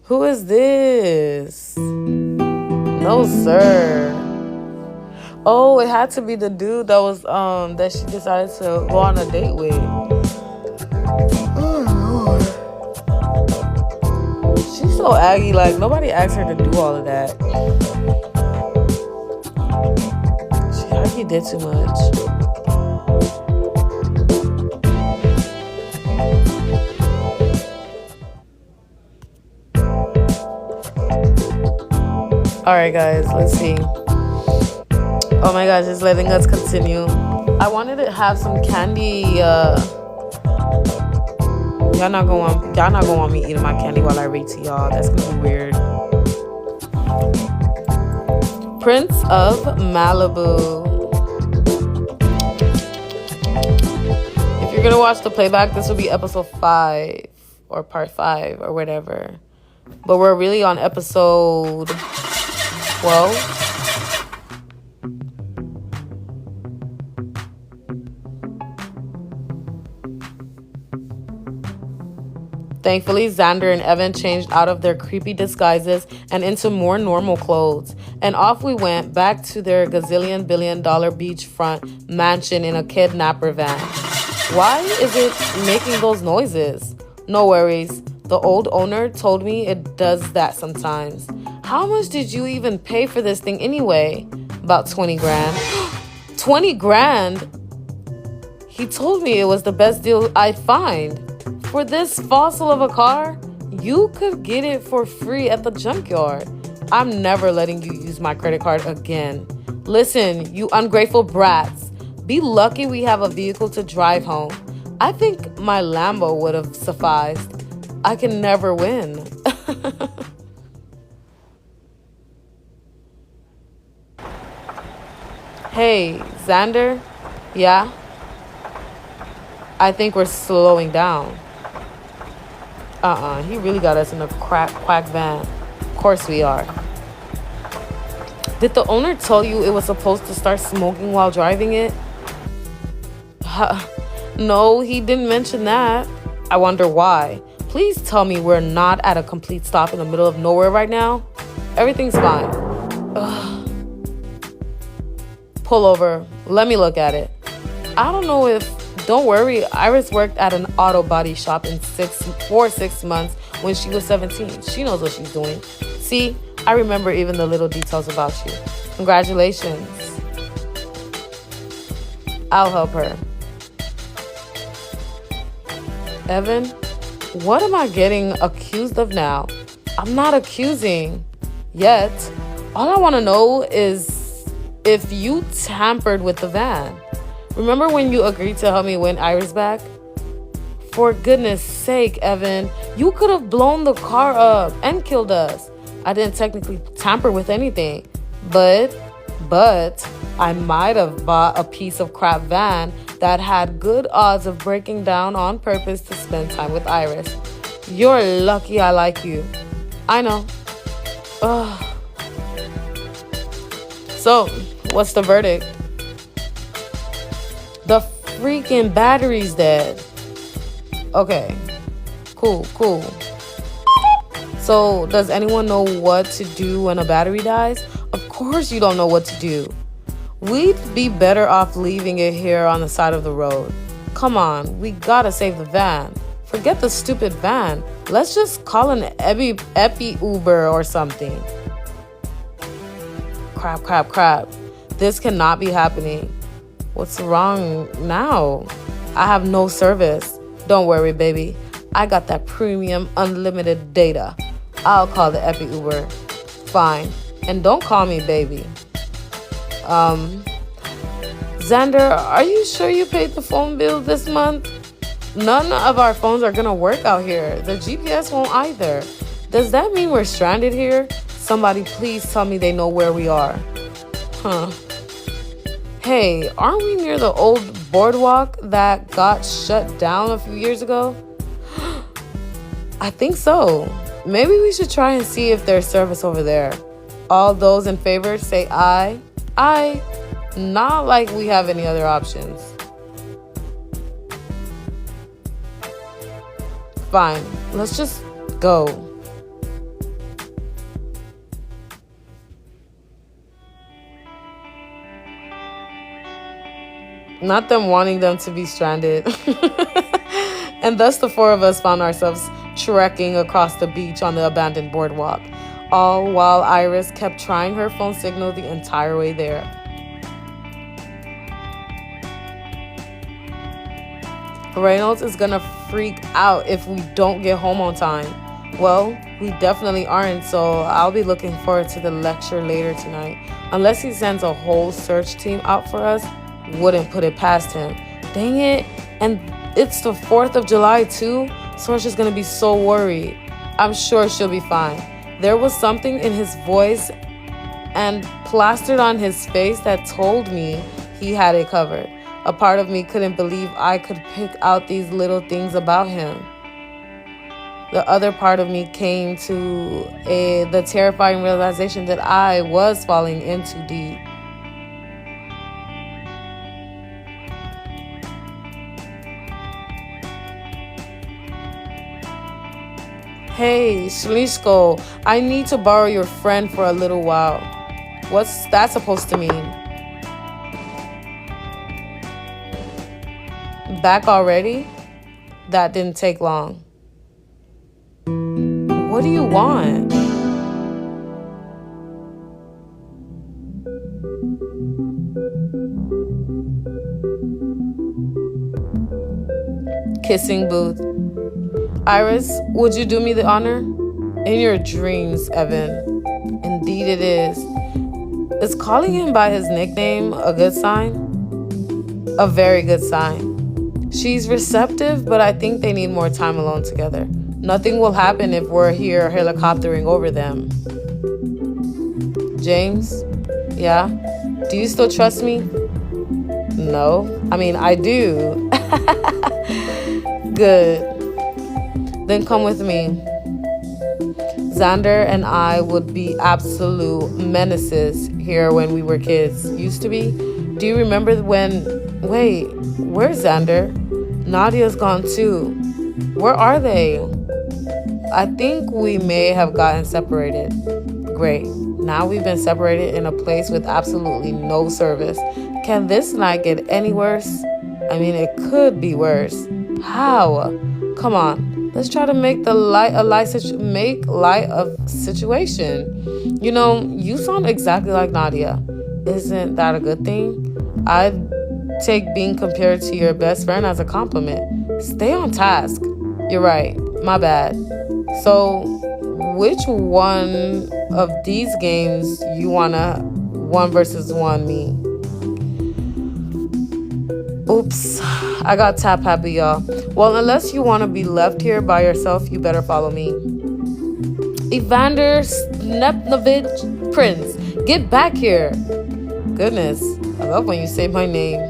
Who is this? No, sir. Oh, it had to be the dude that was that she decided to go on a date with. Oh, Lord. She's so aggy, like nobody asked her to do all of that. She aggy did too much. All right, guys, let's see. Oh my gosh, it's letting us continue. I wanted to have some candy. Y'all not gonna want me eating my candy while I read to y'all. That's gonna be weird. Prince of Malibu. If you're gonna watch the playback, this will be episode 5 or part 5 or whatever. But we're really on episode 12. Thankfully, Xander and Evan changed out of their creepy disguises and into more normal clothes. And off we went back to their gazillion billion dollar beachfront mansion in a kidnapper van. Why is it making those noises? No worries. The old owner told me it does that sometimes. How much did you even pay for this thing anyway? About 20 grand. 20 grand? He told me it was the best deal I'd find. For this fossil of a car, you could get it for free at the junkyard. I'm never letting you use my credit card again. Listen, you ungrateful brats. Be lucky we have a vehicle to drive home. I think my Lambo would have sufficed. I can never win. Hey, Xander? Yeah? I think we're slowing down. He really got us in a quack van. Of course we are. Did the owner tell you it was supposed to start smoking while driving it? No, he didn't mention that. I wonder why. Please tell me we're not at a complete stop in the middle of nowhere right now. Everything's fine. Ugh. Pull over. Let me look at it. I don't know if. Don't worry, Iris worked at an auto body shop for 6 months when she was 17. She knows what she's doing. See, I remember even the little details about you. Congratulations. I'll help her. Evan, what am I getting accused of now? I'm not accusing yet. All I want to know is if you tampered with the van. Remember when you agreed to help me win Iris back? For goodness sake, Evan, you could have blown the car up and killed us. I didn't technically tamper with anything, but I might have bought a piece of crap van that had good odds of breaking down on purpose to spend time with Iris. You're lucky I like you. I know. Ugh. So, what's the verdict? The freaking battery's dead. Okay. Cool. So, does anyone know what to do when a battery dies? Of course you don't know what to do. We'd be better off leaving it here on the side of the road. Come on, we gotta save the van. Forget the stupid van. Let's just call an Epi Uber or something. Crap. This cannot be happening. What's wrong now? I have no service. Don't worry, baby. I got that premium unlimited data. I'll call the Epi Uber. Fine. And don't call me baby. Xander, are you sure you paid the phone bill this month? None of our phones are gonna work out here. The GPS won't either. Does that mean we're stranded here? Somebody please tell me they know where we are. Hey, aren't we near the old boardwalk that got shut down a few years ago? I think so. Maybe we should try and see if there's service over there. All those in favor say aye. Aye. Not like we have any other options. Fine. Let's just go. Not them wanting them to be stranded. And thus the four of us found ourselves trekking across the beach on the abandoned boardwalk, all while Iris kept trying her phone signal the entire way there. Reynolds is gonna freak out if we don't get home on time. Well, we definitely aren't, so I'll be looking forward to the lecture later tonight. Unless he sends a whole search team out for us, wouldn't put it past him. Dang it. And it's the 4th of July too, so she's gonna be so worried. I'm sure she'll be fine. There was something in his voice and plastered on his face that told me he had it covered. A part of me couldn't believe I could pick out these little things about him. The other part of me came to the terrifying realization that I was falling in too deep. Hey, Shlishko, I need to borrow your friend for a little while. What's that supposed to mean? Back already? That didn't take long. What do you want? Kissing booth. Iris, would you do me the honor? In your dreams, Evan. Indeed it is. Is calling him by his nickname a good sign? A very good sign. She's receptive, but I think they need more time alone together. Nothing will happen if we're here helicoptering over them. James? Yeah? Do you still trust me? No. I mean, I do. Good. Then come with me. Xander and I would be absolute menaces here when we were kids. Used to be. Do you remember when... Wait, where's Xander? Nadia's gone too. Where are they? I think we may have gotten separated. Great. Now we've been separated in a place with absolutely no service. Can this not get any worse? I mean, it could be worse. How? Come on. Let's try to make make light of situation. You know, you sound exactly like Nadia. Isn't that a good thing? I'd take being compared to your best friend as a compliment. Stay on task. You're right. My bad. So, which one of these games you wanna one versus one me? Oops, I got tap happy, y'all. Well, unless you want to be left here by yourself, you better follow me. Evander Snepnovich Prince, get back here. Goodness, I love when you say my name.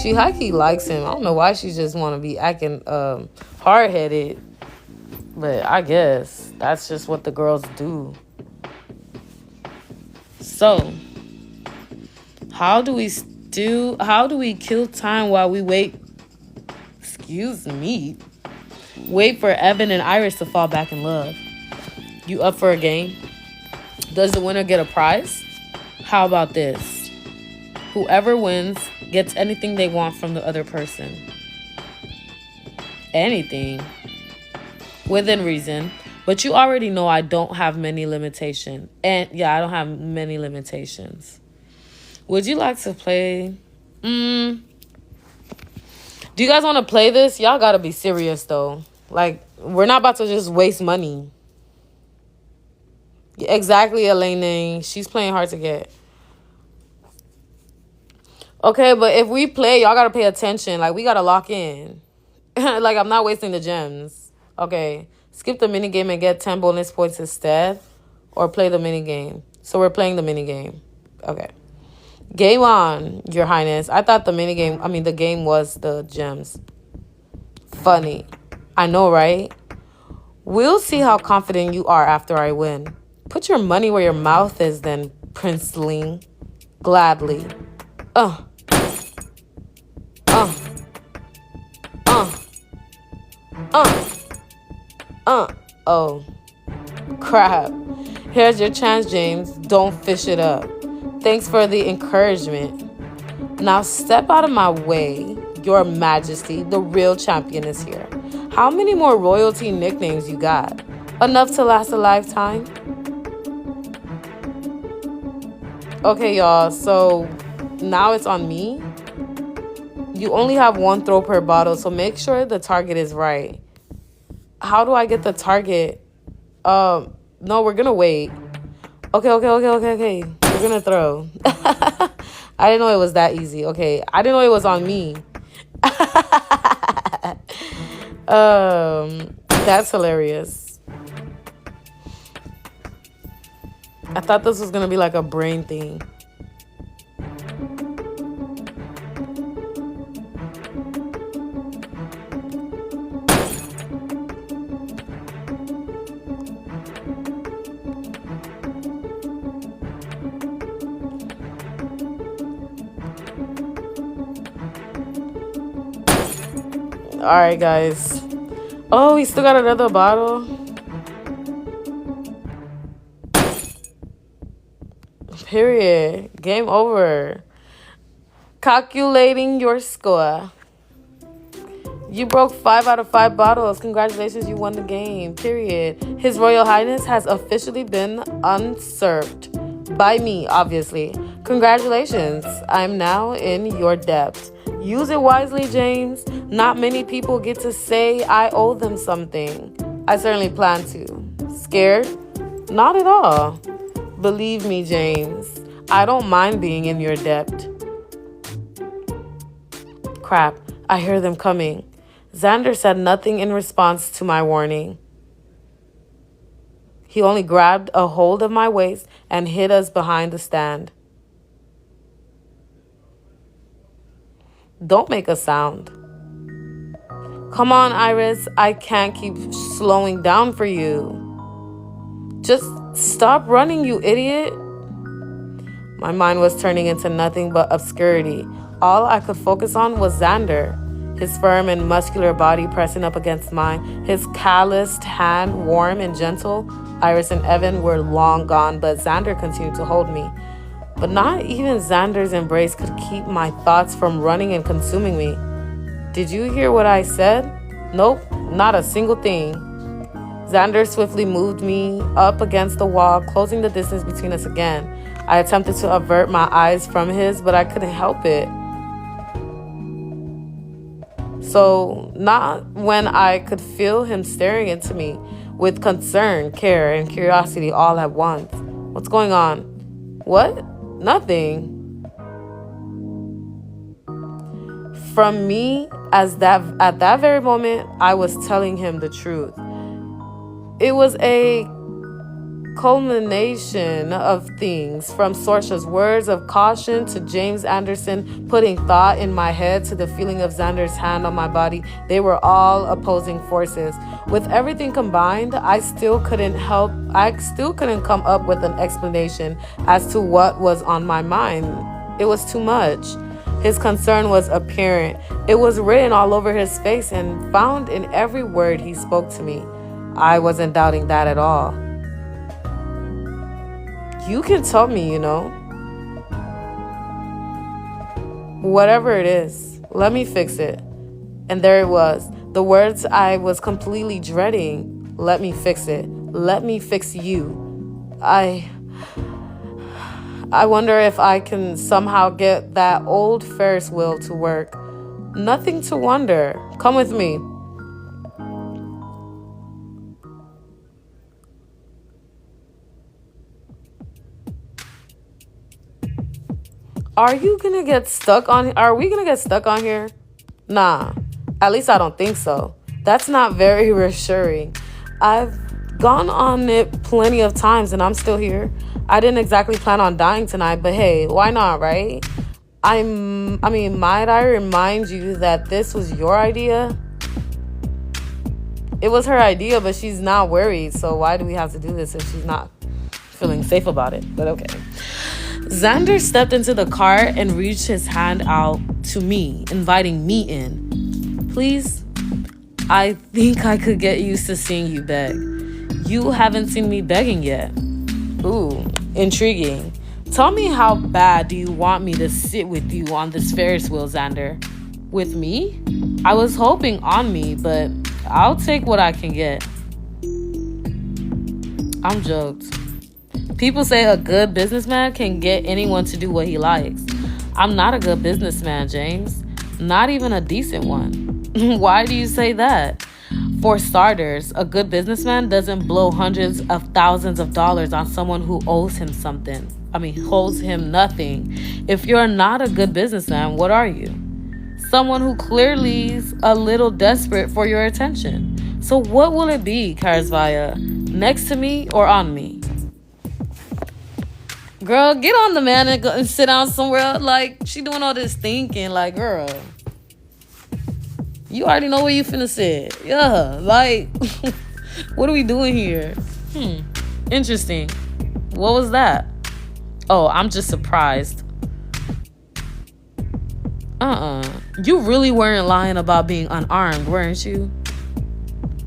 She hikey likes him. I don't know why she just want to be acting hard-headed. But I guess that's just what the girls do. So, how do we kill time while we wait? Excuse me. Wait for Evan and Iris to fall back in love. You up for a game? Does the winner get a prize? How about this? Whoever wins gets anything they want from the other person. Anything. Within reason. But you already know I don't have many limitations. And yeah, I don't have many limitations. Would you like to play? Do you guys want to play this? Y'all gotta be serious though. Like, we're not about to just waste money. Exactly, Elaine. She's playing hard to get. Okay, but if we play, y'all gotta pay attention. Like, we gotta lock in. Like, I'm not wasting the gems. Okay, skip the minigame and get 10 bonus points instead. Or play the minigame. So we're playing the minigame. Okay. Game on, Your Highness. I thought the game was the gems. Funny. I know, right? We'll see how confident you are after I win. Put your money where your mouth is then, Princeling. Gladly. Oh. Crap. Here's your chance, James. Don't fish it up. Thanks for the encouragement. Now step out of my way. Your Majesty, the real champion is here. How many more royalty nicknames you got? Enough to last a lifetime? Okay, y'all. So now it's on me. You only have one throw per bottle, so make sure the target is right. How do I get the target? No, we're gonna wait. Okay. We're gonna throw. I didn't know it was that easy. Okay, I didn't know it was on me. That's hilarious. I thought this was gonna be like a brain thing. All right, guys. Oh, we still got another bottle. Period. Game over. Calculating your score. You broke 5 out of 5 bottles. Congratulations, you won the game. Period. His Royal Highness has officially been unserved. By me, obviously. Congratulations. I'm now in your debt. Use it wisely, James. Not many people get to say I owe them something. I certainly plan to. Scared? Not at all. Believe me, James. I don't mind being in your debt. Crap. I hear them coming. Xander said nothing in response to my warning. He only grabbed a hold of my waist and hid us behind the stand. Don't make a sound. Come on, Iris. I can't keep slowing down for you. Just stop running, you idiot. My mind was turning into nothing but obscurity. All I could focus on was Xander. his firm and muscular body pressing up against mine, his calloused hand warm and gentle. Iris and Evan were long gone, but Xander continued to hold me. But not even Xander's embrace could keep my thoughts from running and consuming me. Did you hear what I said? Nope, not a single thing. Xander swiftly moved me up against the wall, closing the distance between us again. I attempted to avert my eyes from his, but I couldn't help it. So, not when I could feel him staring into me with concern, care, and curiosity all at once. What's going on? What? Nothing. From me, at that very moment, I was telling him the truth. It was a culmination of things, from Sorcha's words of caution to James Anderson putting thought in my head to the feeling of Xander's hand on my body. They were all opposing forces. With everything combined, I still couldn't come up with an explanation as to what was on my mind. It was too much. His concern was apparent. It was written all over his face and found in every word he spoke to me. I wasn't doubting that at all. You can tell me, whatever it is, let me fix it. And there it was, the words I was completely dreading. Let me fix it. Let me fix you. I wonder if I can somehow get that old Ferris wheel to work. Nothing to wonder. Come with me. Are we gonna get stuck on here? Nah, at least I don't think so. That's not very reassuring. I've gone on it plenty of times and I'm still here. I didn't exactly plan on dying tonight, but hey, why not, right? Might I remind you that this was your idea? It was her idea, but she's not worried, so why do we have to do this if she's not feeling safe about it? But okay. Xander stepped into the car and reached his hand out to me, inviting me in. Please, I think I could get used to seeing you beg. You haven't seen me begging yet. Ooh, intriguing. Tell me, how bad do you want me to sit with you on this Ferris wheel, Xander? With me? I was hoping on me, but I'll take what I can get. I'm joked. People say a good businessman can get anyone to do what he likes. I'm not a good businessman, James. Not even a decent one. Why do you say that? For starters, a good businessman doesn't blow hundreds of thousands of dollars on someone who owes him nothing. If you're not a good businessman, what are you? Someone who clearly is a little desperate for your attention. So what will it be, Karsvaya? Next to me or on me? Girl, get on the man and go and sit down somewhere. Like, she doing all this thinking. Like, girl, you already know what you finna say. Yeah, like, what are we doing here? Interesting. What was that? Oh, I'm just surprised. You really weren't lying about being unarmed, weren't you?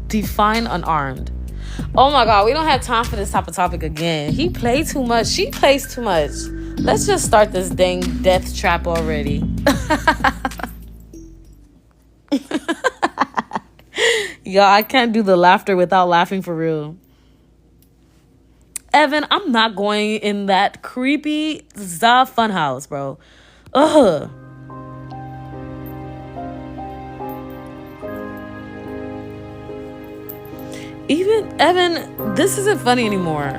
Define unarmed. Oh my God, we don't have time for this type of topic again. He played too much. She plays too much. Let's just start this dang death trap already. Yo, I can't do the laughter without laughing for real. Evan, I'm not going in that creepy funhouse, bro. Ugh. Even Evan, this isn't funny anymore.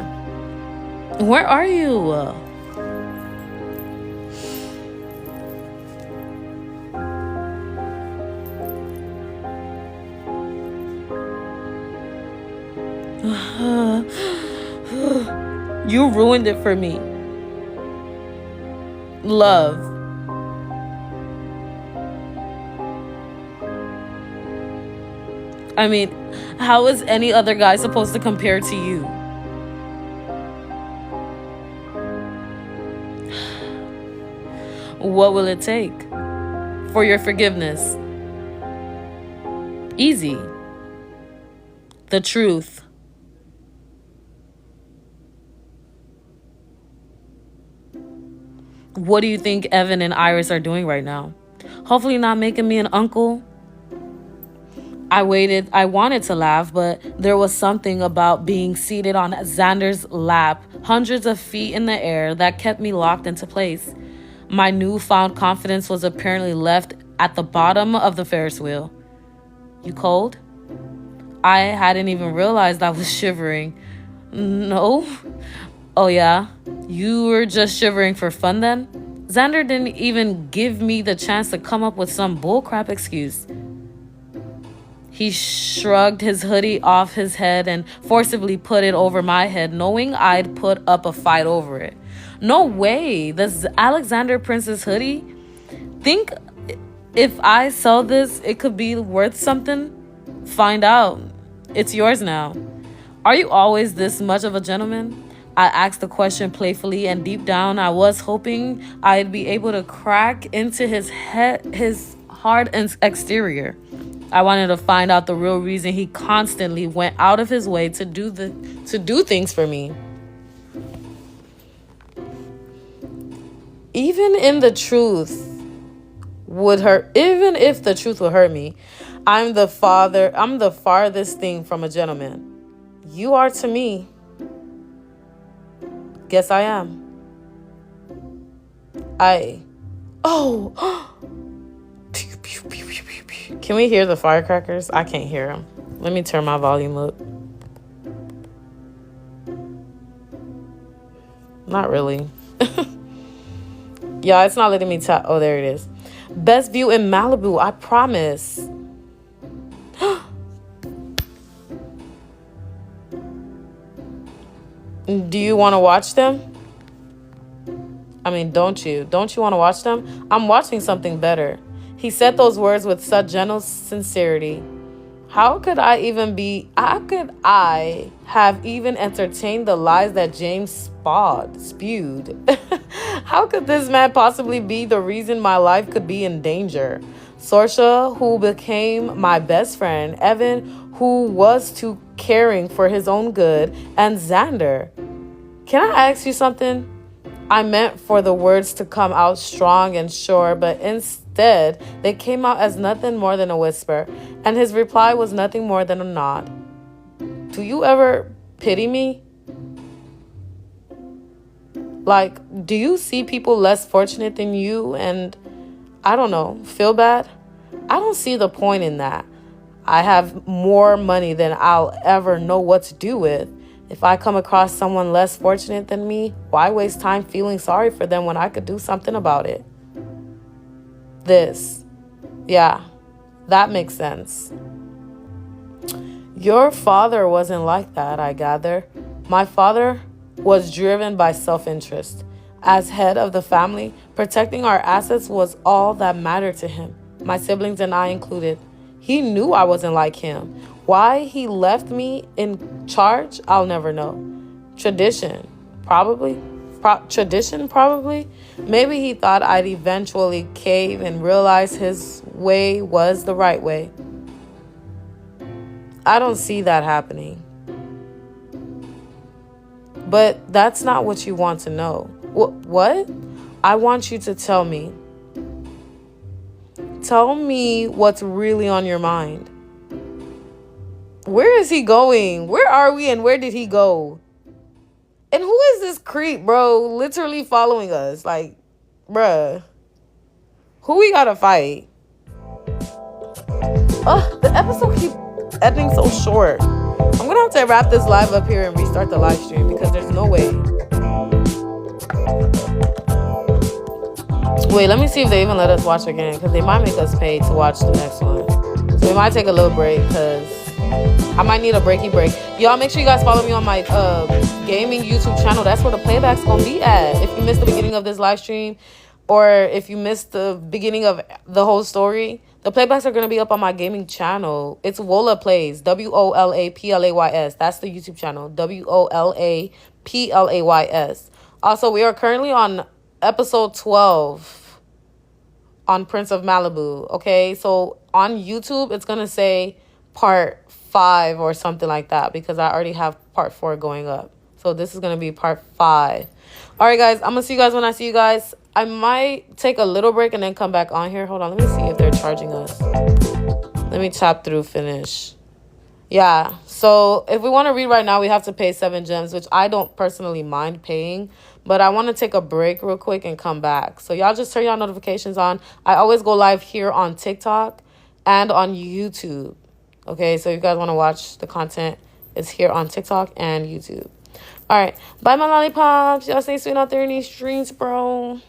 Where are you? You ruined it for me. Love. I mean, how is any other guy supposed to compare to you? What will it take for your forgiveness? Easy. The truth. What do you think Evan and Iris are doing right now? Hopefully not making me an uncle. I waited. I wanted to laugh, but there was something about being seated on Xander's lap, hundreds of feet in the air, that kept me locked into place. My newfound confidence was apparently left at the bottom of the Ferris wheel. You cold? I hadn't even realized I was shivering. No? Oh, yeah? You were just shivering for fun then? Xander didn't even give me the chance to come up with some bullcrap excuse. He shrugged his hoodie off his head and forcibly put it over my head, knowing I'd put up a fight over it. No way! This Alexander Prince's hoodie? Think if I sell this, it could be worth something? Find out. It's yours now. Are you always this much of a gentleman? I asked the question playfully, and deep down I was hoping I'd be able to crack into his hard exterior. I wanted to find out the real reason he constantly went out of his way to do things for me. Even if the truth would hurt me, I'm the farthest thing from a gentleman. You are to me. Guess I am. Oh! Can we hear the firecrackers? I can't hear them. Let me turn my volume up. Not really. Yeah, it's not letting me tap. Oh, there it is. Best view in Malibu, I promise. Do you want to watch them? I mean, don't you? Don't you want to watch them? I'm watching something better. He said those words with such gentle sincerity. How could I have even entertained the lies that James spewed? How could this man possibly be the reason my life could be in danger? Sorsha, who became my best friend, Evan, who was too caring for his own good, and Xander. Can I ask you something? I meant for the words to come out strong and sure, but instead, they came out as nothing more than a whisper, and his reply was nothing more than a nod. Do you ever pity me? Like, do you see people less fortunate than you and, I don't know, feel bad? I don't see the point in that. I have more money than I'll ever know what to do with. If I come across someone less fortunate than me, why waste time feeling sorry for them when I could do something about it? Yeah, that makes sense. Your father wasn't like that, I gather. My father was driven by self-interest. As head of the family, protecting our assets was all that mattered to him, my siblings and I included. He knew I wasn't like him. Why he left me in charge, I'll never know. Tradition, probably. Maybe he thought I'd eventually cave and realize his way was the right way. I don't see that happening. But that's not what you want to know. What? I want you to tell me. Tell me what's really on your mind. Where is he going? Where are we and where did he go? And who is this creep, bro? Literally following us. Like, bruh. Who we gotta fight? The episode keeps ending so short. I'm gonna have to wrap this live up here and restart the live stream because there's no way. Wait, let me see if they even let us watch again because they might make us pay to watch the next one. So we might take a little break because I might need a breaky break. Y'all make sure you guys follow me on my gaming YouTube channel. That's where the playback's gonna be at. If you missed the beginning of this live stream or if you missed the beginning of the whole story, the playbacks are gonna be up on my gaming channel. It's Wola Plays, WOLAPLAYS. That's the YouTube channel, WOLAPLAYS. Also, we are currently on episode 12 on Prince of Malibu. Okay, so on YouTube, it's gonna say part 5 or something like that, because I already have part 4 going up. So this is going to be part 5. All right, guys. I'm going to see you guys when I see you guys. I might take a little break and then come back on here. Hold on. Let me see if they're charging us. Let me tap through finish. Yeah. So if we want to read right now, we have to pay 7 gems, which I don't personally mind paying. But I want to take a break real quick and come back. So y'all just turn y'all notifications on. I always go live here on TikTok and on YouTube. Okay, so if you guys want to watch the content, it's here on TikTok and YouTube. All right. Bye, my lollipops. Y'all stay sweet out there in these streets, bro.